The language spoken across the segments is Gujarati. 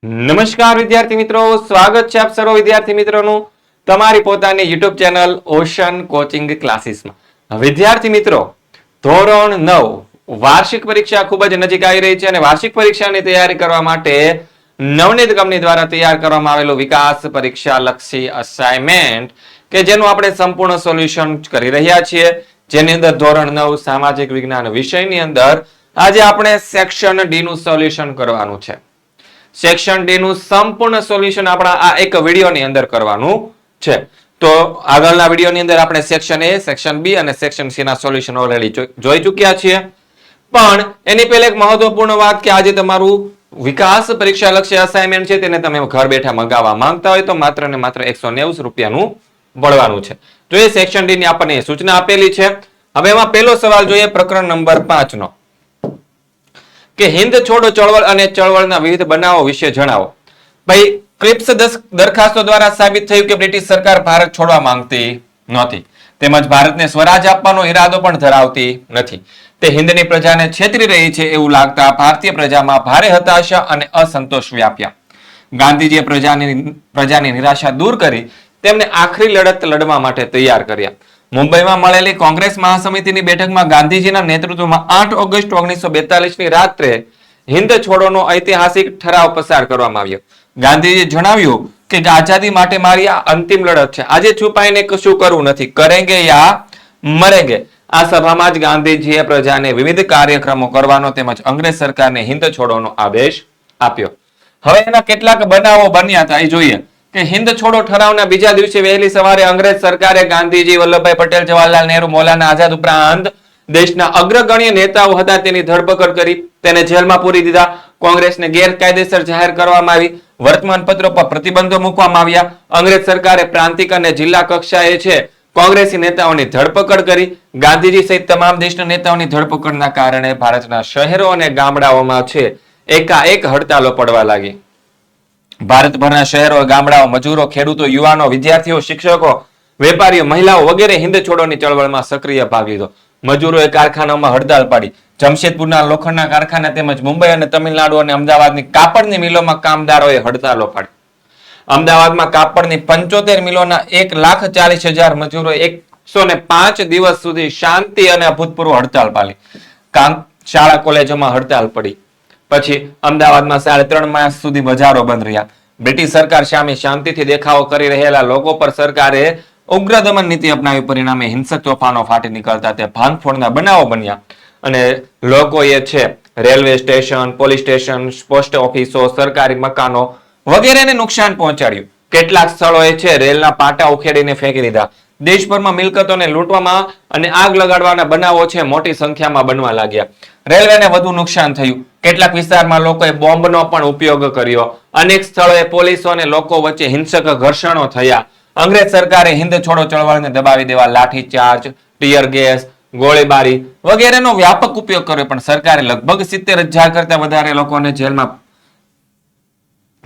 નમસ્કાર વિદ્યાર્થી મિત્રો, સ્વાગત છે આપ સર્વ વિદ્યાર્થી મિત્રોનું તમારી પોતાની યુટ્યુબ ચેનલ ઓશન કોચિંગ ક્લાસીસમાં. વિદ્યાર્થી મિત્રો, ધોરણ 9 વાર્ષિક પરીક્ષા ખૂબ જ નજીક આવી રહી છે અને વાર્ષિક પરીક્ષાની તૈયારી કરવા માટે નવનીત કંપની દ્વારા તૈયાર કરવામાં આવેલું વિકાસ પરીક્ષા લક્ષી અસાઇનમેન્ટ કે જેનું આપણે સંપૂર્ણ સોલ્યુશન કરી રહ્યા છીએ, જેની અંદર ધોરણ 9 સામાજિક વિજ્ઞાન વિષયની અંદર આજે આપણે સેક્શન ડી નું સોલ્યુશન કરવાનું છે. સેક્શન ડી નું સંપૂર્ણ સોલ્યુશન આપણા આ એક વિડિયોની અંદર કરવાનું છે. તો આગળના વિડિયોની અંદર આપણે સેક્શન એ, સેક્શન બી અને સેક્શન સી ના સોલ્યુશન ઓલરેડી જોઈ ચૂક્યા છીએ. પણ એની પહેલા એક મહત્વપૂર્ણ વાત કે આજે તમારું વિકાસ પરીક્ષા લક્ષી અસાઇનમેન્ટ છે તેને તમે ઘર બેઠા મંગાવવા માંગતા હોય તો માત્ર ને માત્ર 190 રૂપિયાનું ભરવાનું છે. તો એ સેક્શન ડી ની આપણને સૂચના આપેલી છે. હવે એમાં પહેલો સવાલ જોઈએ પ્રકરણ નંબર 5 નો કે હિન્દ છોડો ચળવળ અને ચળવળના વિવિધ બનાવો વિશે જણાવો. ભાઈ, ક્રિપ્સ દરખાસ્તો દ્વારા સાબિત થયું કે બ્રિટિશ સરકાર ભારત છોડવા માંગતી નહોતી, તેમજ ભારતને સ્વરાજ આપવાનો ઈરાદો પણ ધરાવતી નથી. તે હિન્દની પ્રજાને છેતરી રહી છે એવું લાગતા ભારતીય પ્રજામાં ભારે હતાશા અને અસંતોષ વ્યાપ્યા. ગાંધીજીએ પ્રજાની નિરાશા દૂર કરી તેમને આખરી લડત લડવા માટે તૈયાર કર્યા. મુંબઈમાં મળેલી કોંગ્રેસ મહાસમિતિની બેઠકમાં ગાંધીજીના નેતૃત્વમાં 8 ઓગસ્ટ 1942 ની રાત્રે હિન્દ છોડોનો ઐતિહાસિક ઠરાવ પસાર કરવામાં આવ્યો. ગાંધીજીએ જણાવ્યું કે આઝાદી માટે મારી આ અંતિમ લડત છે. આજે છુપાઈને કશું કરવું નથી, કરેંગે યા મરેંગે. આ સભામાં જ ગાંધીજીએ પ્રજાને વિવિધ કાર્યક્રમો કરવાનો તેમજ અંગ્રેજ સરકારને હિન્દ છોડોનો આદેશ આપ્યો. હવે એના કેટલાક બનાવો બન્યા હતા એ જોઈએ કે હિન્દ છોડો ઠરાવના બીજા દિવસે વહેલી સવારે અંગ્રેજ સરકારે ગાંધીજી, વલ્લભભાઈ પટેલ, જવાહરલાલ નહેરુ, મૌલાના આઝાદ ઉપરાંત દેશના અગ્રગણ્ય નેતાઓ હતા તેની ધરપકડ કરી તેને જેલમાં પૂરી દીધા. કોંગ્રેસને ગેરકાયદેસર જાહેર કરવામાં આવી. વર્તમાન પત્રો પર પ્રતિબંધો મૂકવામાં આવ્યા. અંગ્રેજ સરકારે પ્રાંતિક અને જિલ્લા કક્ષાએ છે કોંગ્રેસી નેતાઓની ધરપકડ કરી. ગાંધીજી સહિત તમામ દેશના નેતાઓની ધરપકડના કારણે ભારતના શહેરો અને ગામડાઓમાં છે એકાએક હડતાલો પડવા લાગી. ભારતભરના શહેરો, ગામડાઓ, મજૂરો, ખેડૂતો, યુવાનો, વિદ્યાર્થીઓ, શિક્ષકો, વેપારીઓ, મહિલાઓ વગેરે હિન્દ છોડોની ચળવળમાં સક્રિય ભાગ લીધો. મજૂરોએ કારખાનામાં હડતાલ પાડી. જમશેદપુરના લોખંડના કારખાના તેમજ મુંબઈ અને તમિલનાડુ અને અમદાવાદની કાપડની મિલોમાં કામદારોએ હડતાલો પાડી. અમદાવાદમાં કાપડની 75 મિલોના 1,40,000 મજૂરોએ 105 દિવસ સુધી શાંતિ અને અભૂતપૂર્વ હડતાલ પાડી. શાળા કોલેજોમાં હડતાલ પડી. પછી અમદાવાદમાં 3.5 માસ સુધી બજારો બંધ રહ્યા. બ્રિટિશ સરકાર સામે શાંતિથી દેખાવો કરી રહેલા લોકો પર સરકારે ઉગ્ર દમન નીતિ અપનાવી. પરિણામે હિંસક તોફાનો ફાટી નીકળતા તે ભાંગફોડના બનાવો બન્યા અને લોકોએ છે railway station, police station, post ઓફિસો, સરકારી મકાનો વગેરેને નુકસાન પહોંચાડ્યું. કેટલાક સ્થળોએ છે રેલના પાટા ઉખેડીને ફેંકી દીધા. દેશભરમાં મિલકતોને લૂંટવામાં અને આગ લગાડવાના બનાવો છે મોટી સંખ્યામાં બનવા લાગ્યા. રેલવેને વધુ નુકસાન થયું. કેટલાક વિસ્તારમાં લોકોએ બોમ્બનો પણ ઉપયોગ કર્યો. અનેક સ્થળોએ પોલીસો અને લોકો વચ્ચે હિંસક ઘર્ષણો થયા. અંગ્રેજ સરકારે હિન્દ છોડો ચળવળને દબાવી દેવા લાઠીચાર્જ, ટીયર ગેસ, ગોળીબારી વગેરેનો વ્યાપક ઉપયોગ કર્યો, પણ સરકારે લગભગ 70,000 કરતા વધારે લોકોને જેલમાં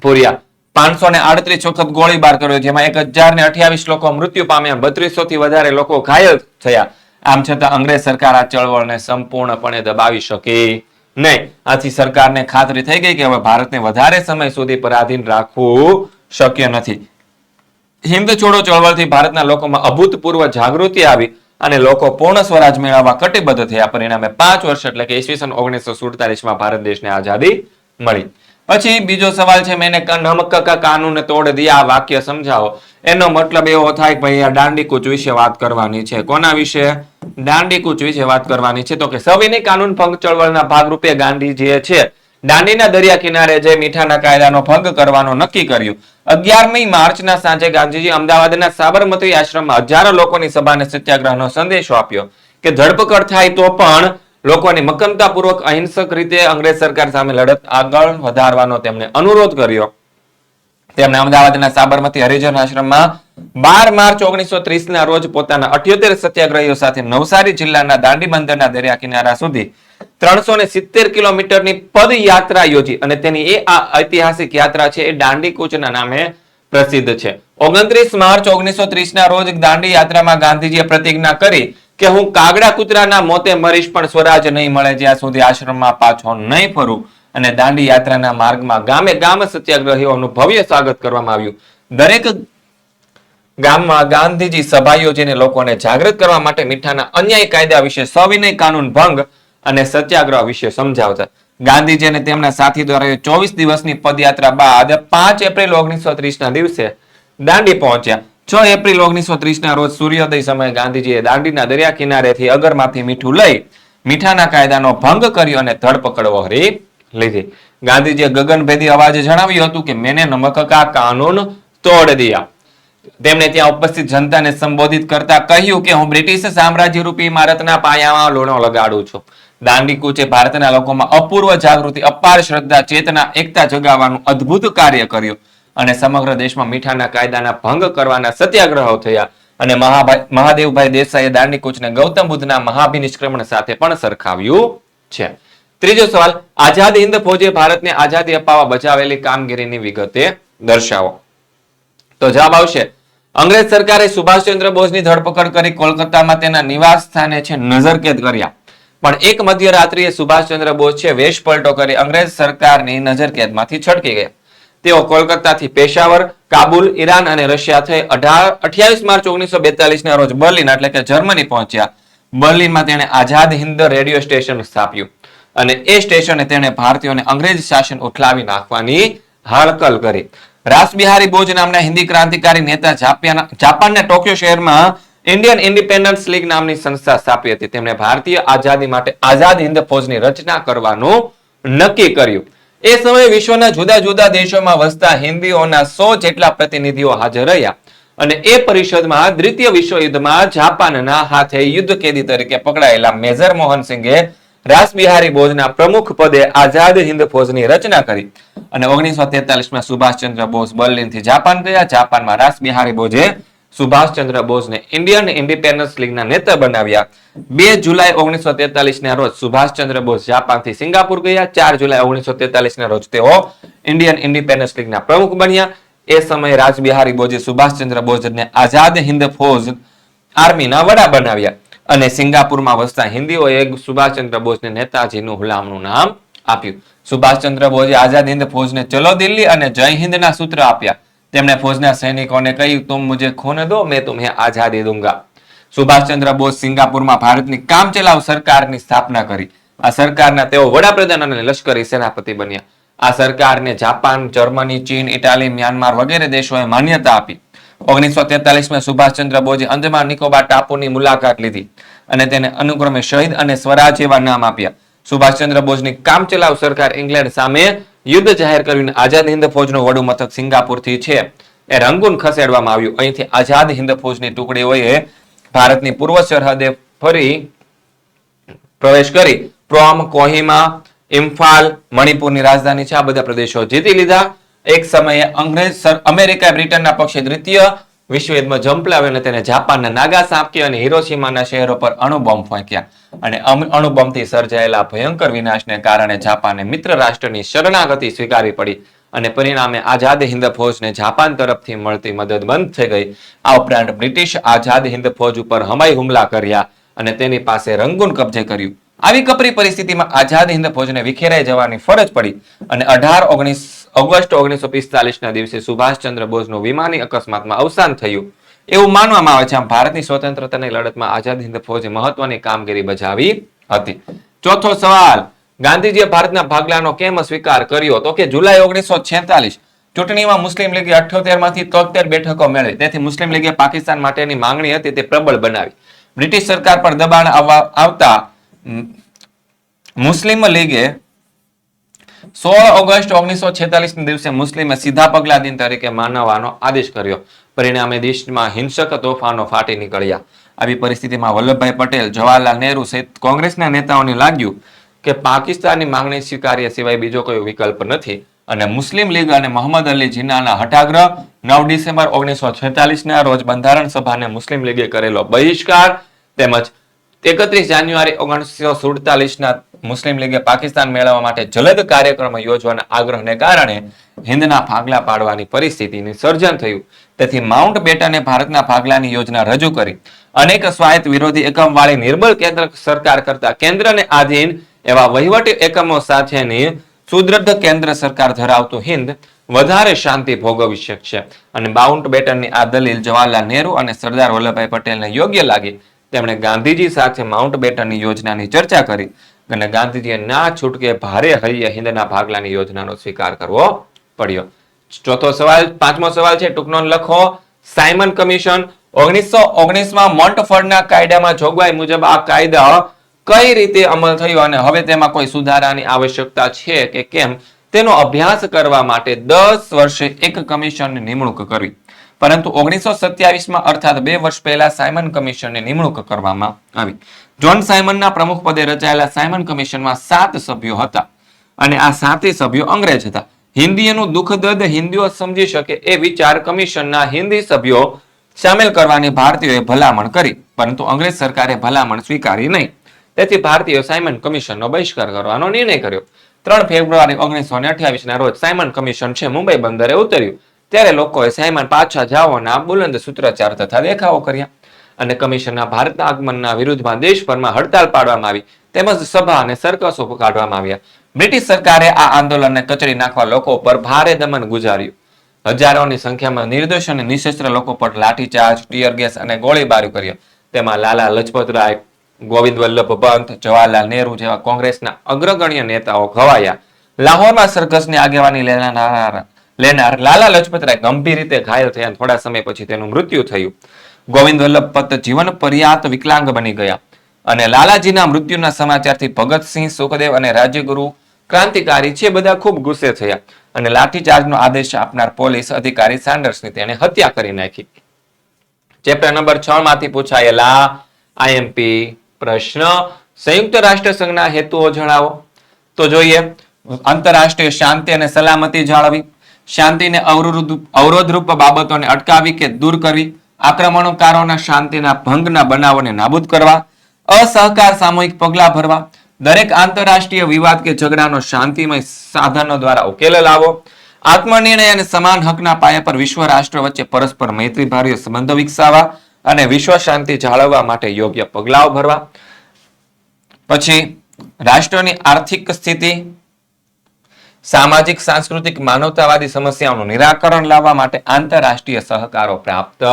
પૂર્યા. 538 વખત ગોળીબાર કર્યો, જેમાં 1,028 લોકો મૃત્યુ પામ્યા. 3200 થી વધારે લોકો ઘાયલ થયા. આમ છતાં અંગ્રેજ સરકાર આ ચળવળને સંપૂર્ણપણે દબાવી શકી નહીં. આથી સરકારને ખાતરી થઈ ગઈ કે હવે ભારતને વધારે સમય સુધી પરાધીન રાખવું શક્ય નથી. હિન્દ છોડો ચળવળથી ભારતના લોકોમાં અભૂતપૂર્વ જાગૃતિ આવી અને લોકો પૂર્ણ સ્વરાજ મેળવવા કટિબદ્ધ થયા. પરિણામે 5 વર્ષ એટલે કે ઈસવીસન 1947 ભારત દેશને આઝાદી મળી. પછી બીજો સવાલ છે, મેને નમક કા કાનૂન તોડ દિયા. આ વાક્ય સમજાવો. એનો મતલબ એવો થાય કે ભાઈ આ દાંડી કૂચ વિશે વાત કરવાની છે. કોના વિશે? દાંડી કૂચ વિશે વાત કરવાની છે. તો કે સવિનય કાનૂન ભંગ ચળવળના ભાગરૂપે ગાંધીજીએ છે દાંડીના દરિયા કિનારે જે મીઠાના કાયદાનો ભંગ કરવાનો નક્કી કર્યું. 11મી માર્ચના સાંજે ગાંધીજી અમદાવાદના સાબરમતી આશ્રમમાં હજારો લોકોની સભાને સત્યાગ્રહનો સંદેશો આપ્યો કે ધરપકડ થાય તો પણ લોકોની મક્કમતાપૂર્વક અહિંસક રીતે અંગ્રેજ સરકાર સામે લડત આગળ વધારવાનો તેમણે અનુરોધ કર્યો. તેમણે અમદાવાદના સાબરમતી હરિજન આશ્રમમાં 12 માર્ચ 1930 ના રોજ પોતાના 78 સત્યાગ્રહીઓ સાથે નવસારી જિલ્લાના દાંડી બંદરના દરિયા કિનારા સુધી 370 કિલોમીટરની પદયાત્રા યોજી અને તેની એ આ ઐતિહાસિક યાત્રા છે એ દાંડી કૂચના નામે પ્રસિદ્ધ છે. 29 માર્ચ 1930 ના રોજ દાંડી યાત્રામાં ગાંધીજીએ પ્રતિજ્ઞા કરી કે હું કાગડા કૂતરાના મોતે મરીશ પણ સ્વરાજ નહીં મળે જ્યાં સુધી આશ્રમમાં પાછો નહીં ફરું. અને દાંડી યાત્રાના માર્ગમાં ગામે ગામ સત્યાગ્રહીઓનું ભવ્ય સ્વાગત કરવામાં આવ્યું. દરેક ગામમાં ગાંધીજી સભા યોજીને લોકોને જાગૃત કરવા માટે મીઠાના અન્યાય કાયદા વિશે, સવિનય કાનૂન ભંગ અને સત્યાગ્રહ વિશે સમજાવતા. ગાંધીજી અને તેમના સાથીદારોએ 24 દિવસની પદયાત્રા બાદ 5 એપ્રિલ 1930 ના દિવસે દાંડી પહોંચ્યા. 6 એપ્રિલ 1930 ના રોજ સૂર્યોદય સમયે ગાંધીજીએ દાંડીના દરિયા કિનારેથી અગરમાંથી મીઠું લઈ મીઠાના કાયદાનો ભંગ કર્યો અને ધરપકડ વહોરી લીધી. ગાંધીજીએ ગગનભેદી અવાજે જણાવ્યું હતું કે મેને નમક કા કાનૂન તોડ દિયા. તેમણે ત્યાં ઉપસ્થિત જનતાને સંબોધિત કરતા કહ્યું કે હું બ્રિટિશ સામ્રાજ્ય રૂપી ઇમારતના પાયામાં લોણો લગાડું છું. દાંડી કૂચે ભારતના લોકોમાં અપૂર્વ જાગૃતિ, અપાર શ્રદ્ધા, ચેતના, એકતા જગાવવાનું અદ્ભુત કાર્ય કર્યું અને સમગ્ર દેશમાં મીઠાના કાયદાના ભંગ કરવાના સત્યાગ્રહો થયા અને મહાદેવભાઈ દેસાઈએ દાંડી કૂચને ગૌતમ બુદ્ધના મહાભિનિષ્ક્રમણ સાથે પણ સરખાવ્યું છે. ત્રીજો સવાલ, આઝાદ હિન્દ ફૌજે ભારતને આઝાદી અપાવવા બચાવેલી કામગીરીની વિગતે દર્શાવો. તો જવાબ આવશે, અંગ્રેજ સરકારે સુભાષચંદ્ર બોઝની ધરપકડ કરી કોલકાતામાં તેના નિવાસ સ્થાને છે નજરકેદ કર્યા. પણ એક મધ્યરાત્રિએ સુભાષચંદ્ર બોઝ છે વેશ પલટો કરી અંગ્રેજ સરકારની નજરકેદમાંથી છટકી ગયા. તેઓ કોલકાતાથી પેશાવર, કાબુલ, ઈરાન અને રશિયા થઈ 28 માર્ચ 1942 ના રોજ બર્લિન એટલે કે જર્મની પહોંચ્યા. બર્લિનમાં તેણે આઝાદ હિન્દ રેડિયો સ્ટેશન સ્થાપ્યું અને એ સ્ટેશને તેણે ભારતીયોને અંગ્રેજ શાસન ઉઠલાવી નાખવાની હાલકલ કરી. રાસબિહારી બોઝ નામના હિન્દી ક્રાંતિકારી નેતા જાપાનના ટોક્યો શહેરમાં ઇન્ડિયન ઇન્ડિપેન્ડન્સ લીગ નામની સંસ્થા સ્થાપી હતી. તેમણે ભારતીય આઝાદી માટે આઝાદ હિન્દ ફૌજની રચના કરવાનું નક્કી કર્યું. એ સમયે વિશ્વના જુદા જુદા દેશોમાં વસતા હિન્દીઓના 100 જેટલા પ્રતિનિધિઓ હાજર રહ્યા અને એ પરિષદમાં દ્વિતીય વિશ્વયુદ્ધમાં જાપાનના હાથે યુદ્ધ કેદી તરીકે પકડાયેલા મેજર મોહનસિંહે રાસબિહારી બોઝના પ્રમુખ પદે આઝાદ હિન્દ ફૌજની રચના કરી અને 1943માં સુભાષચંદ્ર બોઝ બર્લિનથી જાપાન ગયા. જાપાનમાં રાસબિહારી બોઝે સુભાષચંદ્ર બોઝને ઇન્ડિયન ઇન્ડિપેન્ડન્સ લીગના નેતા બનાવ્યા. 2 જુલાઈ 1943 ના રોજ સુભાષચંદ્ર બોઝ જાપાનથી સિંગાપુર ગયા. 4 જુલાઈ 1943 ના રોજ તેઓ ઇન્ડિયન ઇન્ડિપેન્ડન્સ લીગના પ્રમુખ બન્યા. એ સમયે રાસબિહારી બોઝે સુભાષચંદ્ર બોઝને આઝાદ હિન્દ ફૌજ આર્મીના વડા બનાવ્યા અને સિંગાપુરમાં વસતા હિન્દીઓએ સુભાષચંદ્ર બોઝને નેતાજીનું હુલામણું નામ આપ્યું. સુભાષચંદ્ર બોઝે આઝાદ હિન્દ ફૌજને ચલો દિલ્હી અને જય હિન્દના સૂત્ર આપ્યા. તેમણે ફૌજના સૈનિકોને કહ્યું, તુમ મુझे खून दो मैं तुम्हें आजादी दूंगा. સુભાષચંદ્ર બોઝ સિંગાપુરમાં ભારતની કામચલાઉ સરકારની સ્થાપના કરી. આ સરકારના તેઓ વડાપ્રધાન અને લશ્કરી સેનાપતિ બન્યા. આ સરકારને જાપાન, જર્મની, ચીન, ઇટાલી, મ્યાનમાર વગેરે દેશોએ માન્યતા આપી. 1943માં સુભાષચંદ્ર બોઝે અંદમાન નિકોબાર ટાપુની મુલાકાત લીધી અને તેને અનુક્રમે શહીદ અને સ્વરાજ એવા નામ આપ્યા. સુભાષચંદ્ર બોઝની કામચલાઉ સરકાર ઇંગ્લેન્ડ સામે યુદ્ધ જાહેર કરીને આઝાદ હિન્દ ફૌજનું વડું મથક સિંગાપુરથી છે એ રંગૂન ખસેડવામાં આવ્યું. અહીંથી આઝાદ હિન્દ ફૌજની ટુકડીઓએ ભારતની પૂર્વ સરહદે ફરી પ્રવેશ કરી પ્રોમ, કોહિમા, ઇમ્ફાલ, મણિપુરની રાજધાની છે આ બધા પ્રદેશો જીતી લીધા. એક સમયે અમેરિકા બ્રિટનના પક્ષે દ્વિતીય વિશ્વયુદ્ધમાં ઝંપલાવ્યો અને તેને જાપાનના નાગાસાકી અને હિરોશીમાના શહેરો પર અણુબોમ્બ ફેંક્યા અને અણુબોમ્બથી સર્જાયેલા ભયંકર વિનાશને કારણે જાપાને મિત્ર રાષ્ટ્રની શરણાગતિ સ્વીકારવી પડી અને પરિણામે આઝાદ હિન્દ ફૌજને જાપાન તરફથી મળતી મદદ બંધ થઈ ગઈ. આ ઉપરાંત બ્રિટિશ આઝાદ હિન્દ ફૌજ ઉપર હવાઈ હુમલા કર્યા અને તેની પાસે રંગૂન કબજે કર્યું. આવી કપરી પરિસ્થિતિમાં આઝાદ હિન્દ ફૌજને વિખેરાઈ જવાની ફરજ પડી અને 18 ઓગસ્ટ 1945 ના દિવસે સુભાષચંદ્ર બોઝનું વિમાની અકસ્માતમાં અવસાન થયું એવું માનવામાં આવે છે. આમ ભારતની સ્વતંત્રતાની લડતમાં આઝાદ હિન્દ ફૌજે મહત્વની કામગીરી બજાવી હતી. ચોથો સવાલ, ગાંધીજીએ ભારતના ભાગલાનો કેમ સ્વીકાર કર્યો? તો કે જુલાઈ 1946 ચૂંટણીમાં મુસ્લિમ લીગે 78 માંથી 73 બેઠકો મેળવી. તેથી મુસ્લિમ લીગે પાકિસ્તાન માટેની માંગણી હતી તે પ્રબળ બનાવી. બ્રિટિશ સરકાર પર દબાણ આવતા મુસ્લિમ લીગે 16 ઓગસ્ટ 1946 ના દિવસે મુસ્લિમે સીધા પગલા દિન તરીકે મનાવવાનો આદેશ કર્યો. પરિણામે દેશમાં હિંસક તોફાનો ફાટી નીકળ્યા. આવી પરિસ્થિતિમાં વલ્લભભાઈ પટેલ, જવાહરલાલ નહેરુ સહિત કોંગ્રેસના નેતાઓને લાગ્યું કે પાકિસ્તાનની માંગણી સ્વીકાર્યા સિવાય બીજો કોઈ વિકલ્પ નથી અને મુસ્લિમ લીગ અને મોહમ્મદ અલી જીન્નાના હઠાગ્રહ 9 ડિસેમ્બર 1946 ના રોજ બંધારણ સભાને મુસ્લિમ લીગે કરેલો બહિષ્કાર તેમજ 31 જાન્યુઆરી 1947 ના મુસ્લિમ લીગે પાકિસ્તાન મેળવવા માટે જલદ કાર્યક્રમ યોજવાના આગ્રહને કારણે હિન્દના ભાગલા પાડવાની પરિસ્થિતિનું સર્જન થયું. તેથી માઉન્ટ બેટને ભારતના ભાગલાની યોજના રજૂ કરી. અનેક સ્વાયત્ત વિરોધી એકમવાળી નિર્બળ કેન્દ્ર સરકાર કરતા કેન્દ્રને આધીન એવા વહીવટી એકમો સાથેની સુદૃઢ કેન્દ્ર સરકાર ધરાવતું હિન્દ વધારે શાંતિ ભોગવી શકશે. અને માઉન્ટ બેટનની આ દલીલ જવાહરલાલ નહેરુ અને સરદાર વલ્લભભાઈ પટેલને યોગ્ય લાગી. તેમણે ગાંધીજી સાથે માઉન્ટ બેટનની યોજનાની ચર્ચા કરી અને ગાંધીજીએ ના છૂટકે ભારે હૈયે હિન્દના ભાગલાની યોજનાનો સ્વીકાર કરવો પડ્યો. પાંચમો સવાલ છે, ટૂંક નોંધ લખો. સાયમન કમિશન 1919માં મોન્ટફોર્ડના કાયદામાં જોગવાઈ મુજબ આ કાયદા કઈ રીતે અમલ થયો અને હવે તેમાં કોઈ સુધારાની આવશ્યકતા છે કે કેમ તેનો અભ્યાસ કરવા માટે 10 વર્ષે એક કમિશનની નિમણૂક કરવી. પરંતુ 1927માં અર્થાત 2 વર્ષ પહેલા સાયમન કમિશનની નિમણૂક કરવામાં આવી. જોન સાયમનના પ્રમુખ પદે રચાયેલા સાયમન કમિશનમાં 7 સભ્યો હતા અને આ 7 સભ્યો અંગ્રેજ હતા. હિન્દીનું દુઃખદ હિન્દીઓ સમજી શકે એ વિચાર કમિશનના હિન્દી સભ્યો સામેલ કરવાની ભારતીયોએ ભલામણ કરી, પરંતુ અંગ્રેજ સરકારે ભલામણ સ્વીકારી નહીં. તેથી ભારતીયો સાયમન કમિશનનો બહિષ્કાર કરવાનો નિર્ણય કર્યો. 3 ફેબ્રુઆરી 1928ના રોજ સાયમન કમિશન છે મુંબઈ બંદરે ઉતર્યું. ત્યારે લોકોએ સાયમન પાછા જાઓના બુલંદ સૂત્રોચ્ચાર તથા દેખાવો કર્યા અને કમિશનના ભારતના આગમનના વિરુદ્ધમાં દેશભરમાં હડતાલ પાડવામાં આવી તેમજ સભા અને સરકસો કાઢવામાં આવ્યા. બ્રિટિશ સરકારે આ આંદોલનને કચડી નાખવા લોકો પર ભારે દમન ગુજાર્યું. હજારોની સંખ્યામાં નિર્દોષ અને નિશસ્ત્ર લોકો પર લાઠીચાર્જ, ટીયર ગેસ અને ગોળીબાર કર્યો. તેમાં લાલા લજપત રાય, ગોવિંદ વલ્લભ પંત, જવાહરલાલ નહેરુ જેવા કોંગ્રેસના અગ્રગણ્ય નેતાઓ ઘવાયા. લાહોરમાં સરઘસની આગેવાની લેનાર લાલા લજપત રાય ગંભીર રીતે ઘાયલ થયા. થોડા સમય પછી તેનું મૃત્યુ થયું. ગોવિંદ વલ્લભ પંત જીવન પર્યાત વિકલાંગ બની ગયા અને લાલાજીના મૃત્યુના સમાચારથી ભગતસિંહ, સુખદેવ અને રાજ્યગુરુ ક્રાંતિકારી છે બધા ખૂબ ગુસ્સે થયા અને લાઠીચાર્જનો આદેશ આપનાર પોલીસ અધિકારી સાન્ડર્સની તેને હત્યા કરી નાખી. ચેપ્ટર નંબર 6 માંથી પૂછાયેલા આઈએમપી પ્રશ્ન, સંયુક્ત રાષ્ટ્ર સંઘના હેતુઓ જણાવો. તો જોઈએ, આંતરરાષ્ટ્રીય શાંતિ અને સલામતી જાળવવી, શાંતિને અવરોધરૂપ બાબતોને અટકાવી કે દૂર કરવી, આક્રમણકારોના શાંતિના ભંગના બનાવોને નાબૂદ કરવા, અસહકાર સામૂહિક પગલાં ભરવા, દરેક આંતરરાષ્ટ્રીય વિવાદ કે ઝઘડાનો શાંતિમય સાધનો દ્વારા ઉકેલ લાવો, આત્મનિર્ણય અને સમાન હકના પાયા પર વિશ્વ રાષ્ટ્ર વચ્ચે પરસ્પર મૈત્રીભાર્ય સંબંધો વિકસાવવા અને વિશ્વ શાંતિ જાળવવા માટે યોગ્ય પગલાઓ ભરવા. પછી રાષ્ટ્રની આર્થિક સ્થિતિ, સામાજિક, સાંસ્કૃતિક, માનવતાવાદી સમસ્યાઓનું નિરાકરણ લાવવા માટે આંતરરાષ્ટ્રીય સહકારો પ્રાપ્ત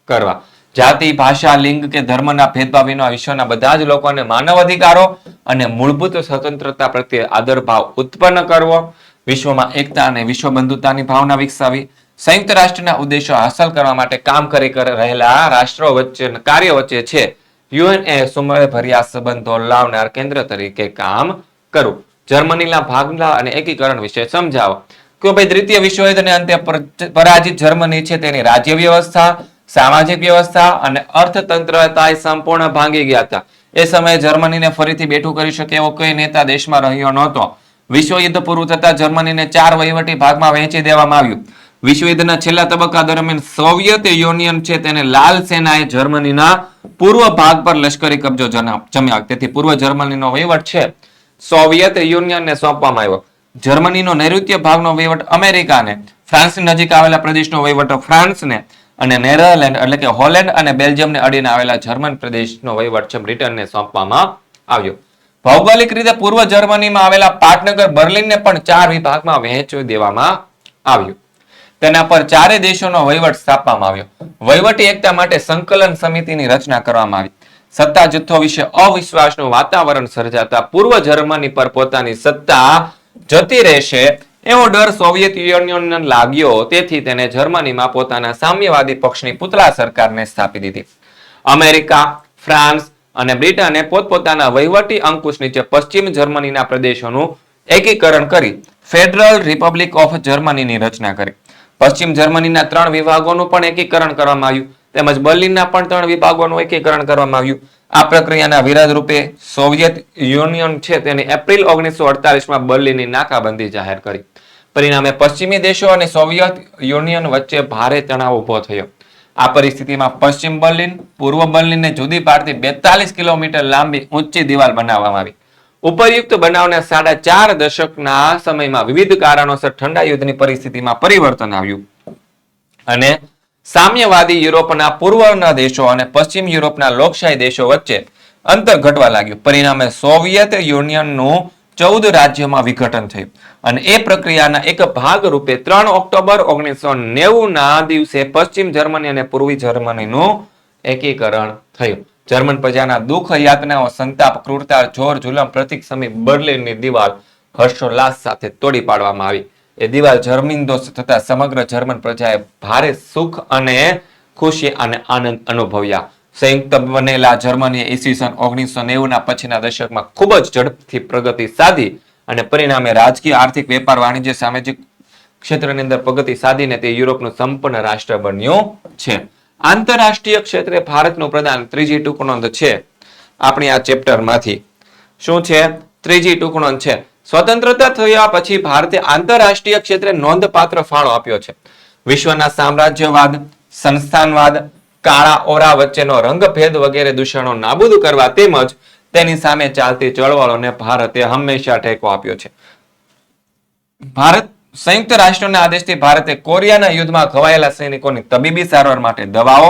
કરવા. જાતિ, ભાષા, લિંગ કે ધર્મના ભેદભાવ વિના વિશ્વના બધા જ લોકોને માનવ અધિકારો અને મૂળભૂત સ્વતંત્રતા પ્રત્યે આદરભાવ ઉત્પન્ન કરવો, વિશ્વમાં એકતા અને વિશ્વ બંધુતાની ભાવના વિકસાવી, સંયુક્ત રાષ્ટ્રના ઉદ્દેશો હાંસલ કરવા માટે કામ કરી રહેલા રાષ્ટ્રો વચ્ચે કાર્ય વચ્ચે છે યુએનએ સુમેળભર્યા સંબંધો લાવનાર કેન્દ્ર તરીકે કામ કરવું. જર્મનીના ભાગલા અને એકીકરણ વિશે સમજાવો કે ભાઈ દ્વિતીય વિશ્વયુદ્ધને અંતે પરાજિત જર્મની છે તેની રાજ્ય વ્યવસ્થા, સામાજિક વ્યવસ્થા અને અર્થતંત્રતા સંપૂર્ણ ભાંગી ગયા હતા. એ સમયે જર્મનીને ફરીથી બેઠું કરી શકે એવો કોઈ નેતા દેશમાં રહ્યો નહોતો. વિશ્વયુદ્ધ પૂરું થતા જર્મનીને 4 વહીવટી ભાગમાં વહેંચી દેવામાં આવ્યું. વિશ્વયુદ્ધના છેલ્લા તબક્કા દરમિયાન સોવિયત યુનિયન છે તેને લાલ સેનાએ જર્મનીના પૂર્વ ભાગ પર લશ્કરી કબજો જમ્યો. તેથી પૂર્વ જર્મનીનો વહીવટ છે સોવિયત યુનિયનને સોંપવામાં આવ્યો. જર્મનીનો નૈઋત્ય ભાગનો વહીવટ અમેરિકાને, ફ્રાન્સની નજીક આવેલા પ્રદેશનો વહીવટ ફ્રાન્સને અને નેધરલેન્ડ એટલે કે હોલેન્ડ અને બેલ્જિયમને અડીને આવેલા જર્મન પ્રદેશનો વહીવટ છે બ્રિટનને સોંપવામાં આવ્યો. ભૌગોલિક રીતે પૂર્વ જર્મનીમાં આવેલા પાટનગર બર્લિનને પણ 4 વિભાગમાં વહેંચી દેવામાં આવ્યું. તેના પર 4 દેશોનો વહીવટ સ્થાપવામાં આવ્યો. વહીવટી એકતા માટે સંકલન સમિતિની રચના કરવામાં આવી. સત્તા જથ્થો વિશે અવિશ્વાસનું વાતાવરણ સર્જાતા પૂર્વ જર્મની પર પોતાની સત્તા જતી રહેશે એવો ડર સોવિયત યુનિયનને લાગ્યો. તેથી તેને જર્મનીમાં પોતાના સામ્યવાદી પક્ષની પુતળા સરકારને સ્થાપી દીધી. અમેરિકા, ફ્રાન્સ અને બ્રિટને પોતપોતાના વહીવટી અંકુશ નીચે પશ્ચિમ જર્મનીના પ્રદેશોનું એકીકરણ કરી ફેડરલ રિપબ્લિક ઓફ જર્મનીની રચના કરી. પશ્ચિમ જર્મનીના 3 વિભાગોનું પણ એકીકરણ કરવામાં આવ્યું તેમજ બર્લિનના પણ 3 વિભાગોનું એકીકરણ કરવામાં આવ્યું. આ પ્રક્રિયાના વિરોધ રૂપે સોવિયત યુનિયન છે તેને એપ્રિલ 1948માં બર્લિનની નાકાબંધી જાહેર કરી. પરિણામે પશ્ચિમી દેશો અને સોવિયત યુનિયન વચ્ચે ભારે તણાવ ઉભો થયો. આ પરિસ્થિતિમાં પશ્ચિમ બર્લિન પૂર્વ બર્લિનને જુદી પાડતી 42 કિલોમીટર લાંબી ઊંચી દિવાલ બનાવવામાં આવી. ઉપરયુક્ત બનાવના 4.5 દશકના સમયમાં વિવિધ કારણોસર ઠંડા યુદ્ધની પરિસ્થિતિમાં પરિવર્તન આવ્યું અને સામ્યવાદી યુરોપના પૂર્વના દેશો અને પશ્ચિમ યુરોપના લોકશાહી દેશો વચ્ચે અંતર ઘટવા લાગ્યું. પરિણામે સોવિયત યુનિયનનું 14 રાજ્યોમાં વિઘટન થયું અને એ પ્રક્રિયાના એક ભાગ રૂપે 3 ઓક્ટોબર 1990 ના દિવસે પશ્ચિમ જર્મની અને પૂર્વી જર્મનીનું એકીકરણ થયું. જર્મન પ્રજાના દુઃખ, યાતનાઓ, સંતાપ, ક્રૂરતા, જોર, જુલમ પ્રતિક સમી બર્લિનની દિવાલ હર્ષોલ્લાસ સાથે તોડી પાડવામાં આવી. એ દિવાલ જર્મનદોષ થતા સમગ્ર જર્મન પ્રજાએ ભારે સુખ અને ખુશી અને આનંદ અનુભવ્યા. સંયુક્ત બનેલા જર્મનીએ ઈસવીસન 1990 ના પછીના દશકમાં ખૂબ જ ઝડપથી પ્રગતિ સાધી અને પરિણામે રાજકીય, આર્થિક, વેપાર, વાણિજ્ય, સામાજિક ક્ષેત્રની અંદર પ્રગતિ સાધીને તે યુરોપનું સંપન્ન રાષ્ટ્ર બન્યું છે. આંતરરાષ્ટ્રીય ક્ષેત્રે ભારતનું પ્રદાન ત્રીજી ટૂંકનોંધ છે આપણી આ ચેપ્ટરમાંથી. શું છે? ત્રીજી ટૂંકનોંધ છે. સ્વતંત્રતા થયા પછી ભારતે આંતરરાષ્ટ્રીય ક્ષેત્રે નોંધપાત્ર ફાળો આપ્યો છે. વિશ્વના સામ્રાજ્યવાદ, સંસ્થાનવાદ, કાળા ઓરા વચ્ચેનો રંગભેદ વગેરે દૂષણો નાબૂદ કરવા તેમજ તેની સામે ચાલતી ચળવળોને ભારતે હંમેશા ટેકો આપ્યો છે. સંયુક્ત રાષ્ટ્રના આદેશથી ભારતે કોરિયાના યુદ્ધમાં ઘવાયેલા સૈનિકોની તબીબી સારવાર માટે દવાઓ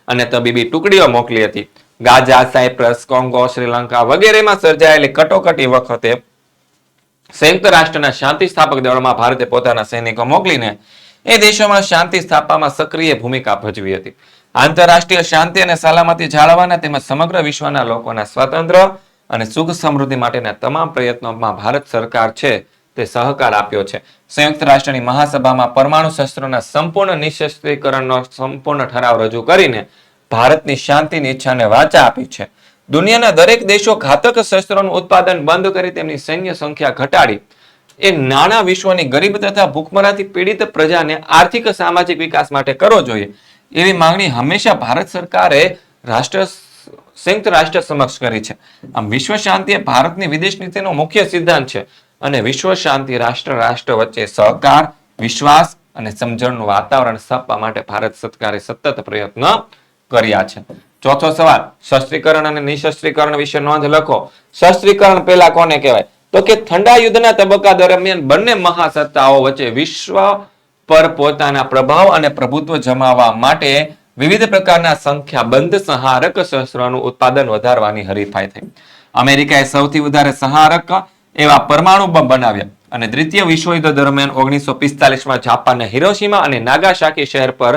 અને તબીબી ટુકડીઓ મોકલી હતી. ગાઝા, સાયપ્રસ, કોંગો, શ્રીલંકા વગેરેમાં સર્જાયેલી કટોકટી વખતે સંયુક્ત રાષ્ટ્રના શાંતિ સ્થાપક દળોમાં ભારતે પોતાના સૈનિકો મોકલીને એ દેશોમાં શાંતિ સ્થાપવામાં સક્રિય ભૂમિકા ભજવી હતી. આંતરરાષ્ટ્રીય શાંતિ અને સલામતી જાળવવાના તેમજ સમગ્ર વિશ્વના લોકોના સ્વાતંત્ર્ય અને સુખ સમૃદ્ધિ માટેના તમામ પ્રયત્નોમાં ભારત સરકાર છે તે સહકાર આપ્યો છે. સંયુક્ત રાષ્ટ્રની મહાસભામાં પરમાણુ શસ્ત્રોના સંપૂર્ણ નિશસ્ત્રીકરણનો સંપૂર્ણ ઠરાવ રજૂ કરીને ભારતની શાંતિની ઈચ્છાને વાચા આપી છે. દુનિયાના દરેક દેશો ઘાતક શસ્ત્રોનું ઉત્પાદન બંધ કરી તેમની સૈન્ય સંખ્યા ઘટાડી એ નાના વિશ્વની ગરીબ તથા ભૂખમરાથી પીડિત પ્રજાને આર્થિક સામાજિક વિકાસ માટે કરવો જોઈએ એવી માંગણી હંમેશા ભારત સરકારે સંયુક્ત રાષ્ટ્ર સમક્ષ કરી છે. આમ વિશ્વ શાંતિ એ ભારતની વિદેશ નીતિનો મુખ્ય સિદ્ધાંત છે અને વિશ્વ શાંતિ રાષ્ટ્ર વચ્ચે સહકાર, વિશ્વાસ અને સમજણનું વાતાવરણ સ્થાપવા માટે ભારત સરકારે સતત પ્રયત્ન કર્યા છે. ચોથો સવાલ, શસ્ત્રીકરણ અને નિશસ્ત્રીકરણ વિશે નોંધ લખો. શસ્ત્રીકરણ પહેલા કોને કહેવાય? તો કે ઠંડા યુદ્ધના તબક્કા દરમિયાન બંને મહાસત્તાઓ વચ્ચે વિશ્વ પર પોતાના પ્રભાવ અને પ્રભુત્વ જમાવવા માટે વિવિધ પ્રકારના સંખ્યાબંધ સંહારક શસ્ત્રોનું ઉત્પાદન વધારવાની હરીફાઈ થઈ. અમેરિકાએ સૌથી વધારે સંહારક એવા પરમાણુ બોમ્બ બનાવ્યા અને દ્વિતીય વિશ્વયુદ્ધ દરમિયાન 1945માં જાપાનના હિરોશીમા અને નાગાસાકી શહેર પર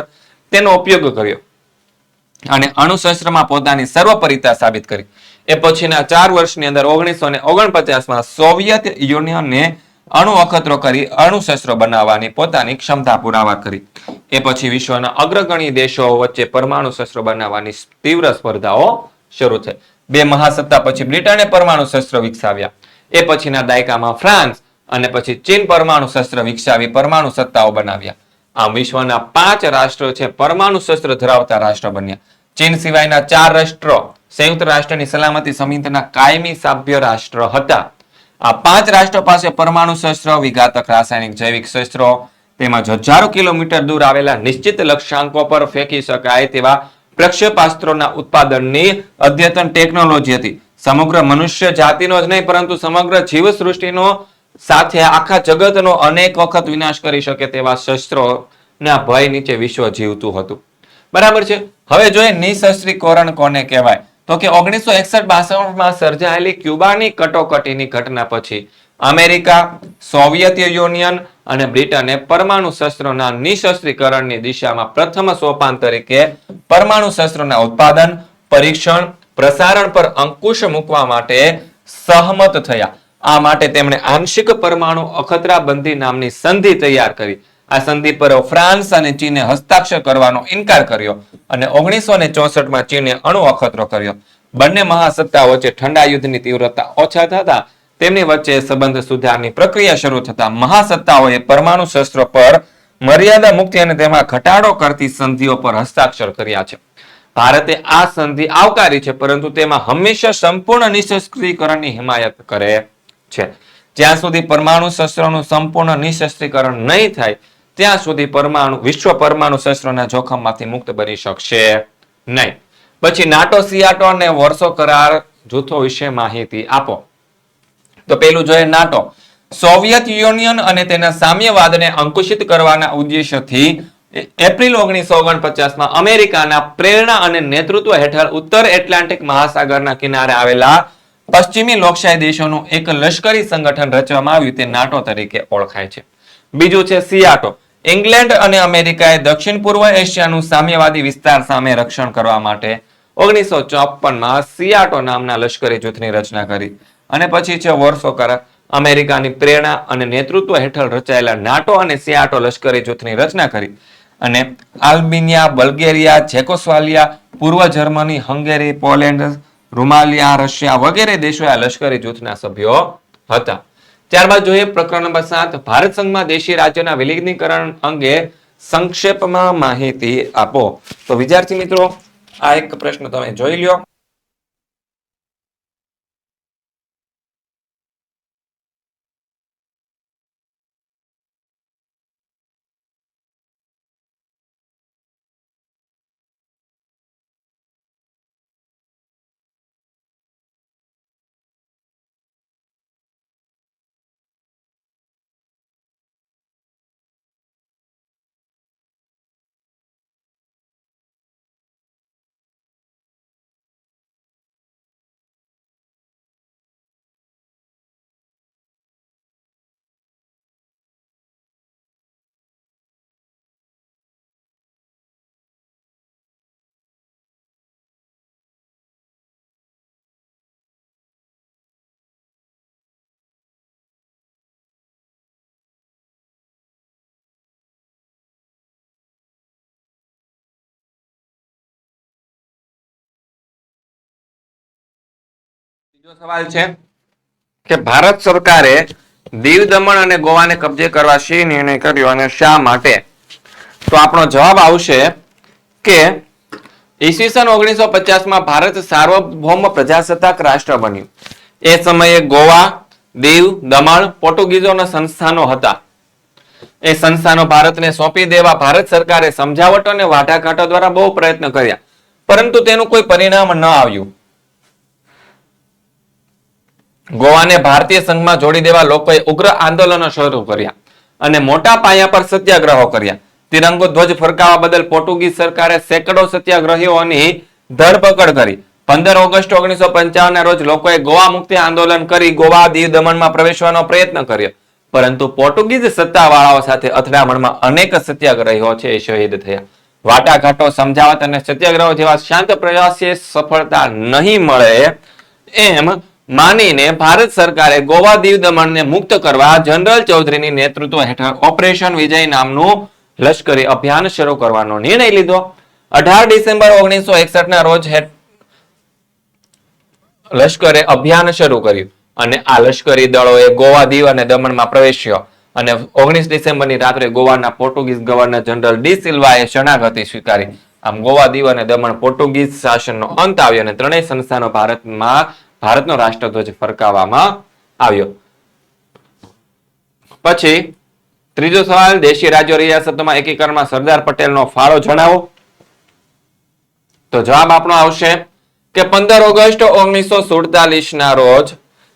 તેનો ઉપયોગ કર્યો અને અણુશસ્ત્રમાં પોતાની સર્વોપરિતા સાબિત કરી. એ પછીના 4 વર્ષની અંદર 1949માં સોવિયત યુનિયને અણુ અખતરો કરી અણુશસ્ત્રો બનાવવાની પોતાની ક્ષમતા પુરાવા કરી. એ પછી વિશ્વના અગ્રગણી દેશો વચ્ચે પરમાણુ શસ્ત્રો બનાવવાની તીવ્ર સ્પર્ધાઓ શરૂ થઈ. 2 મહાસત્તા પછી બ્રિટને પરમાણુ શસ્ત્ર વિકસાવ્યા. એ પછીના દાયકામાં ફ્રાન્સ અને પછી ચીન પરમાણુ શસ્ત્ર વિકસાવી પરમાણુ સત્તાઓ બનાવ્યા. આમ વિશ્વના 5 રાષ્ટ્રો છે પરમાણુ શસ્ત્ર ધરાવતા રાષ્ટ્ર બન્યા. ચીન સિવાયના 4 રાષ્ટ્રો સંયુક્ત રાષ્ટ્રની સલામતી સમિતિના કાયમી સભ્ય રાષ્ટ્ર હતા. આ 5 રાષ્ટ્રો પાસે પરમાણુ શસ્ત્રો, વિઘાતક રાસાયણિક જૈવિક શસ્ત્રો તેમજ હજારો કિલોમીટર દૂર આવેલા નિશ્ચિત લક્ષ્યાંકો પર ફેંકી શકાય તેવા પ્રક્ષેપાસ્ત્રોના ઉત્પાદનની અદ્યતન ટેકનોલોજી હતી. સમગ્ર મનુષ્ય જાતિનો જ નહીં પરંતુ સમગ્ર જીવસૃષ્ટિનો સાથે આખા જગતનો અનેક વખત વિનાશ કરી શકે તેવા શસ્ત્રોના ભય નીચે વિશ્વ જીવતું હતું. બરાબર છે. હવે જોઈએ નિશસ્ત્રીકરણ કોને કહેવાય? તો કે 1961-62માં સર્જાયેલી ક્યુબાની કટોકટીની ઘટના પછી અમેરિકા, સોવિયત યુનિયન અને બ્રિટને પરમાણુ શસ્ત્રોના નિશસ્ત્રીકરણની દિશામાં પ્રથમ સોપાન તરીકે પરમાણુ શસ્ત્રોના ઉત્પાદન, પરીક્ષણ, પ્રસારણ પર અંકુશ મૂકવા માટે સહમત થયા. આ માટે તેમણે આંશિક પરમાણુ અખતરાબંધી નામની સંધિ તૈયાર કરી. આ સંધિ પર ફ્રાન્સ અને ચીને હસ્તાક્ષર કરવાનો ઇનકાર કર્યો અને 1964માં ચીને અણુ અખતરો કર્યો. બંને મહાસત્તાઓ વચ્ચે ઠંડા યુદ્ધની તીવ્રતા ઓછા થતા તેમની વચ્ચે સંબંધ સુધારની પ્રક્રિયા શરૂ થતા મહાસત્તાઓએ પરમાણુ શસ્ત્રો પર મર્યાદા મુક્તિ અને તેમાં ઘટાડો કરતી સંધિઓ પર હસ્તાક્ષર કર્યા છે. ભારતે આ સંધિ આવકારી છે પરંતુ તેમાં હંમેશા સંપૂર્ણ નિશસ્ત્રીકરણની હિમાયત કરે છે. જ્યાં સુધી પરમાણુ શસ્ત્રોનું સંપૂર્ણ નિશસ્ત્રીકરણ નહીં થાય ત્યાં સુધી વિશ્વ પરમાણુ શસ્ત્રોના જોખમમાંથી મુક્ત બની શકશે નહીં. પછી નાટો, સિયાટો અને વર્ષો કરાર જૂથો વિશે માહિતી આપો. તો પેલું જોઈએ નાટો. સોવિયત યુનિયન અને તેના સામ્યવાદને અંકુશિત કરવાના ઉદ્દેશ્યથી એપ્રિલ 1949માં અમેરિકાના પ્રેરણા અને નેતૃત્વ હેઠળ ઉત્તર એટલાન્ટિક મહાસાગરના કિનારે આવેલા પશ્ચિમી લોકશાહી દેશોનું એક લશ્કરી સંગઠન રચવામાં આવ્યું તે નાટો તરીકે ઓળખાય છે. બીજું છે સિયાટો. ઇંગ્લેન્ડ અને અમેરિકાએ દક્ષિણ પૂર્વ એશિયાનું સામ્યવાદી વિસ્તાર સામે રક્ષણ કરવા માટે 1954માં સિયાટો નામના લશ્કરી જૂથની રચના કરી. અને પછી છે વોર્સો કરાર. અમેરિકાની પ્રેરણા અને નેતૃત્વ હેઠળ રચાયેલા નાટો અને સિયાટો લશ્કરી જૂથની રચના કરી. અને આલ્બેનિયા, બલ્ગેરિયા, ચેકોસ્લોવાકિયા, પૂર્વ જર્મની, હંગેરી, પોલેન્ડ, રૂમાલિયા, રશિયા વગેરે દેશો આ લશ્કરી જૂથના સભ્યો હતા. ત્યારબાદ જોઈએ પ્રકરણ નંબર 7. ભારત સંઘમાં દેશી રાજ્યોના વિલીનીકરણ અંગે સંક્ષેપમાં માહિતી આપો. તો વિદ્યાર્થી મિત્રો, આ એક પ્રશ્ન તમે જોઈ લ્યો. બીજો સવાલ છે કે ભારત સરકારે દીવ, દમણ અને ગોવાને કબજે કરવા શી નિર્ણય કર્યો અને શા માટે? તો આપણો જવાબ આવશે કે ઈસવીસન 1950માં ભારત સાર્વભૌમ પ્રજાસત્તાક રાષ્ટ્ર બન્યું. એ સમયે ગોવા, દીવ, દમણ પોર્ટુગીઝોના સંસ્થાનો હતા. એ સંસ્થાનો ભારતને સોંપી દેવા ભારત સરકારે સમજાવટો અને વાટાઘાટો દ્વારા બહુ પ્રયત્ન કર્યા, પરંતુ તેનું કોઈ પરિણામ ન આવ્યું. ગોવાને ભારતીય સંઘમાં જોડી દેવા લોકોએ ઉગ્ર આંદોલનો શરૂ કર્યા અને મોટા પાયા પર સત્યાગ્રહો કર્યા. તિરંગો ધ્વજ ફરકાવવા બદલ પોર્ટુગીઝ સરકારે સેંકડો સત્યાગ્રહીઓની ધરપકડ કરી. 15 ઓગસ્ટ 1955 ના રોજ લોકોએ ગોવા મુક્તિ આંદોલન કરી ગોવા, દીવ, દમણમાં પ્રવેશવાનો પ્રયત્ન કર્યો, પરંતુ પોર્ટુગીઝ સત્તાવાળાઓ સાથે અથડામણમાં અનેક સત્યાગ્રહીઓ છે એ શહીદ થયા. વાટાઘાટો, સમજાવટ અને સત્યાગ્રહો જેવા શાંત પ્રયાસે સફળતા નહીં મળે એમ માનીને ભારત સરકારે ગોવા, દીવ, દમણને મુક્ત કરવા જનરલ ચૌધરીની નેતૃત્વ હેઠળ ઓપરેશન વિજય નામનું લશ્કરી અભિયાન શરૂ કરવાનો નિર્ણય લીધો. 18 ડિસેમ્બર 1961 ના રોજ લશ્કરે અભિયાન શરૂ કર્યું અને આ લશ્કરી દળોએ ગોવા, દીવ અને દમણમાં પ્રવેશ્યો અને 19 ડિસેમ્બરની રાત્રે ગોવાના પોર્ટુગીઝ ગવર્નર જનરલ ડી સિલ્વાએ શરણાગતિ સ્વીકારી. આમ ગોવા, દીવ અને દમણ પોર્ટુગીઝ શાસનનો અંત આવ્યો અને ત્રણેય સંસ્થાનો ભારતનો રાષ્ટ્રધ્વજ ફરકાવવામાં આવ્યો. પછી ત્રીજો સવાલ, દેશી રાજ્યો રિયાસતોમાં એકીકરણમાં સરદાર પટેલનો ફાળો જણાવો. તો જવાબ આપણો આવશે કે 15 ઓગસ્ટ 1947 ના રોજ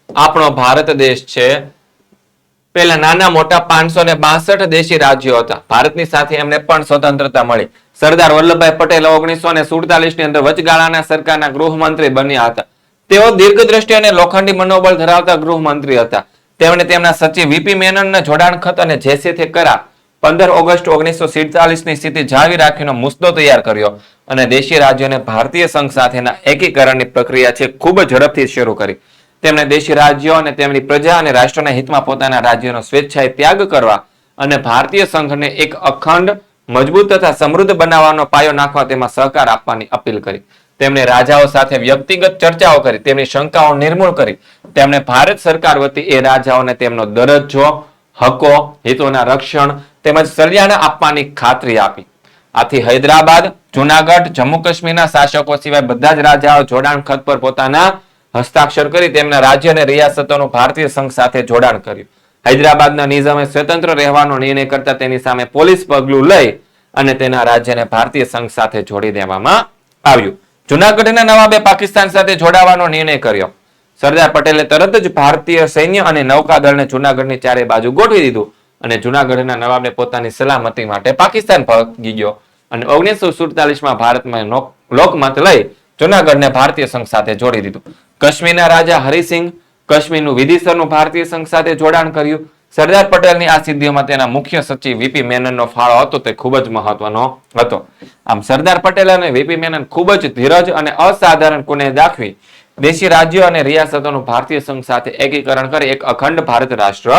આપણો ભારત દેશ છે પેલા નાના મોટા 562 દેશી રાજ્યો હતા. ભારતની સાથે એમને પણ સ્વતંત્રતા મળી. સરદાર વલ્લભભાઈ પટેલ 1947 ની અંદર વચગાળાના સરકારના ગૃહમંત્રી બન્યા હતા. તેઓ દીર્ઘદ્રષ્ટિ અને લોખંડી મનોબળ ધરાવતા ગૃહમંત્રી હતા. તેમણે તેમના સચિવ વીપી મેનનને જોડાણ ખત અને જેસીથી કરાર 15 ઓગસ્ટ 1947 ની સ્થિતિ જાળવી રાખીનો મુસદ્દો તૈયાર કર્યો અને દેશી રાજ્યોને ભારતીય સંઘ સાથેના એકીકરણની પ્રક્રિયા છે ખૂબ ઝડપથી શરૂ કરી. તેમણે દેશી રાજ્યો અને તેમની પ્રજા અને રાષ્ટ્રના હિતમાં પોતાના રાજ્યોનો સ્વેચ્છાએ ત્યાગ કરવા અને ભારતીય સંઘને એક અખંડ, મજબૂત તથા સમૃદ્ધ બનાવવાનો પાયો નાખવા તેમાં સહકાર આપવાની અપીલ કરી. તેમણે રાજાઓ સાથે વ્યક્તિગત ચર્ચાઓ કરી, તેમની શંકાઓ નિર્મૂળ કરી. તેમણે ભારત સરકાર વતી એ રાજાઓને તેમનો દરજ્જો, હકો, હિતોના રક્ષણ તેમજ સલિયાના આપવાની ખાતરી આપી. આથી હૈદરાબાદ, જુનાગઢ, જમ્મુ કાશ્મીરના શાસકો સિવાય બધા જ રાજાઓ જોડાણ ખત પર પોતાના હસ્તાક્ષર કરી તેમના રાજ્ય અને રિયાસતોનું ભારતીય સંઘ સાથે જોડાણ કર્યું. હૈદરાબાદના નિઝામે સ્વતંત્ર રહેવાનો નિર્ણય કરતા તેની સામે પોલીસ પગલું લઈ અને તેના રાજ્યને ભારતીય સંઘ સાથે જોડી દેવામાં આવ્યું. જુનાગઢના નવાબે પાકિસ્તાન સાથે જોડાવાનો નિર્ણય કર્યો. સરદાર પટેલે તરત જ ભારતીય સૈન્ય અને નૌકાદળને જુનાગઢની ચારે બાજુ ગોઠવી દીધું અને જુનાગઢના નવાબે પોતાની સલામતી માટે પાકિસ્તાન ભાગી ગયો અને 1947માં ભારતમાં લોકમત લઈ જુનાગઢને ભારતીય સંઘ સાથે જોડી દીધું. કાશ્મીરના રાજા હરિસિંહ કાશ્મીરનું વિધિસરનું ભારતીય સંઘ સાથે જોડાણ કર્યું. સરદાર પટેલની આ સિદ્ધિઓમાં તેના મુખ્ય સચિવ વીપી મેનનનો ફાળો હતો તે ખૂબ જ મહત્વનો હતો. આમ સરદાર પટેલ અને વીપી મેનન ખૂબ જ ધીરજ અને અસાધારણ કુનેહ દાખવી દેશી રાજ્યો અને રિયાસતોનું ભારતીય સંઘ સાથે એકીકરણ કરી એક અખંડ ભારત રાષ્ટ્ર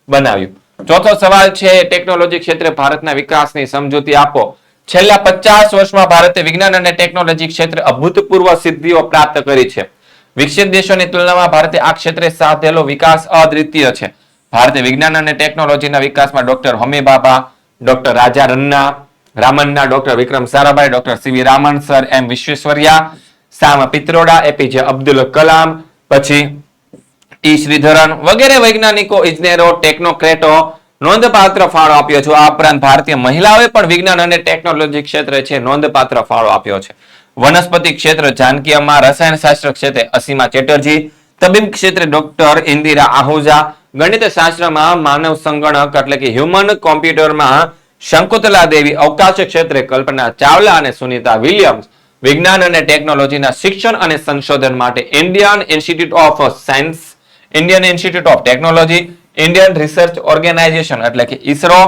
બનાવ્યું. ચોથો સવાલ છે ટેકનોલોજી ક્ષેત્રે ભારતના વિકાસની સમજૂતી આપો. છેલ્લા 50 વર્ષમાં ભારતે વિજ્ઞાન અને ટેકનોલોજી ક્ષેત્રે અભૂતપૂર્વ સિદ્ધિઓ પ્રાપ્ત કરી છે. વિકસિત દેશોની તુલનામાં ભારતે આ ક્ષેત્રે સાધેલો વિકાસ અદ્વિતીય છે. ભારતે વિજ્ઞાન અને ટેકનોલોજીના વિકાસમાં ડોક્ટર હોમી ભાભા, ડોક્ટર રાજા રામન્ના, ડોક્ટર વિક્રમ સારાભાઈ, ડોક્ટર સીવી રામન, સર એમ વિશ્વેશ્વરૈયા, સામ પિત્રોડા, એપીજે અબ્દુલ કલામ, પછી ટી શ્રીધરન વગેરે વૈજ્ઞાનિકો, ઇજનેરો, ટેકનોક્રેટો નોંધપાત્ર ફાળો આપ્યો છે. આ ઉપરાંત ભારતીય મહિલાઓએ પણ વિજ્ઞાન અને ટેકનોલોજી ક્ષેત્રે છે નોંધપાત્ર ફાળો આપ્યો છે. વનસ્પતિ ક્ષેત્ર જાનકી અમ્મા, રસાયણશાસ્ત્ર ક્ષેત્રે અસીમા ચેટર્જી, તબીબ ક્ષેત્રે ડોક્ટર ઇન્દિરા આહુજા, ગણિત શાસ્ત્રમાં માનવ સંગણક એટલે કે હ્યુમન કોમ્પ્યુટરમાં શંકુતલા દેવી, અવકાશ ક્ષેત્રે કલ્પના ચાવલા અને સુનીતા વિલિયમ્સ, વિજ્ઞાન અને ટેકનોલોજીના શિક્ષણ અને સંશોધન માટે Indian Institute of Science, Indian Institute of Technology, Indian Research Organisation એટલે કે ઇસરો,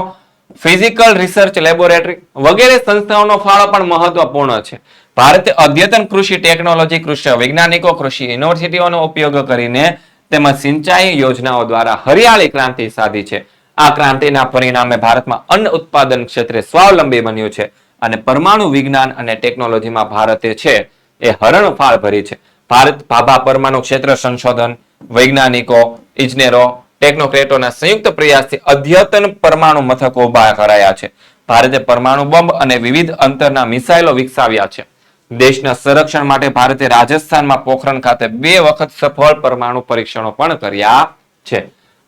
ફિઝિકલ રિસર્ચ લેબોરેટરી વગેરે સંસ્થાઓનો ફાળો પણ મહત્વપૂર્ણ છે. ભારતે અદ્યતન કૃષિ ટેકનોલોજી, કૃષિ વૈજ્ઞાનિકો, કૃષિ યુનિવર્સિટીઓનો ઉપયોગ કરીને તેમજ સિંચાઈ યોજનાઓ દ્વારા હરિયાળી ક્રાંતિ સાધી છે. આ ક્રાંતિના પરિણામે ભારતમાં અન્ન ઉત્પાદન ક્ષેત્રે સ્વાવલંબી બન્યું છે અને પરમાણુ વિજ્ઞાન અને ટેકનોલોજીમાં ભારતે છે એ હરણફાળ ભરી છે. ભારત ભાભા પરમાણુ ક્ષેત્ર સંશોધન, વૈજ્ઞાનિકો, ઇજનેરો, ટેકનોક્રેટોના સંયુક્ત પ્રયાસથી અદ્યતન પરમાણુ મથકો ઉભા કરાયા છે. ભારતે પરમાણુ બોમ્બ અને વિવિધ અંતરના મિસાઇલો વિકસાવ્યા છે. દેશના સંરક્ષણ માટે ભારતે રાજસ્થાનમાં પોખરણ ખાતે 2 વખત સફળ પરમાણુ પરીક્ષણો પણ કર્યા છે.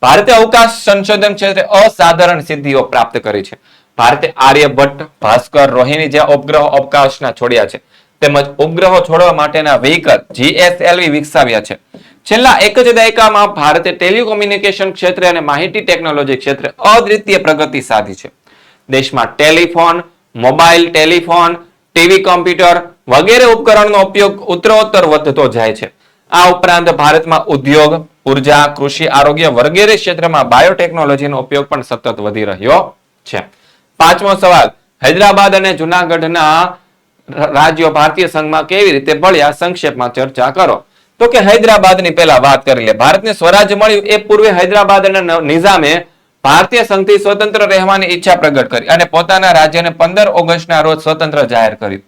ભારતે અવકાશ સંશોધન ક્ષેત્રે અસાધારણ સિદ્ધિઓ પ્રાપ્ત કરી છે. ભારતે આર્યભટ્ટ, ભાસ્કર, રોહિણી જેવા ઉપગ્રહો અવકાશના છોડ્યા છે. તેમજ ઉપગ્રહો છોડવા માટેના વ્હીકલ GSLV વિકસાવ્યા છે. છેલ્લા એક જ દાયકામાં ભારતે ટેલિકોમ્યુનિકેશન ક્ષેત્રે અને માહિતી ટેકનોલોજી ક્ષેત્રે અદ્વિતીય પ્રગતિ સાધી છે. દેશમાં telephone, mobile telephone, TV, computer વગેરે ઉપકરણનો ઉપયોગ ઉત્તરોત્તર વધતો જાય છે. આ ઉપરાંત ભારતમાં ઉદ્યોગ, ઉર્જા, કૃષિ, આરોગ્ય વગેરે ક્ષેત્રમાં બાયોટેકનોલોજીનો ઉપયોગ પણ સતત વધી રહ્યો છે. પાંચમો સવાલ, હૈદરાબાદ અને જુનાગઢના રાજ્યો ભારતીય સંઘમાં કેવી રીતે ભળ્યા? સંક્ષેપમાં ચર્ચા કરો. તો કે હૈદરાબાદની પહેલા વાત કરી લે. ભારતને સ્વરાજ્ય મળ્યું એ પૂર્વે હૈદરાબાદના નિઝામે ભારતીય સંઘથી સ્વતંત્ર રહેવાની ઈચ્છા પ્રગટ કરી અને પોતાના રાજ્યને 15 ઓગસ્ટના રોજ સ્વતંત્ર જાહેર કર્યું.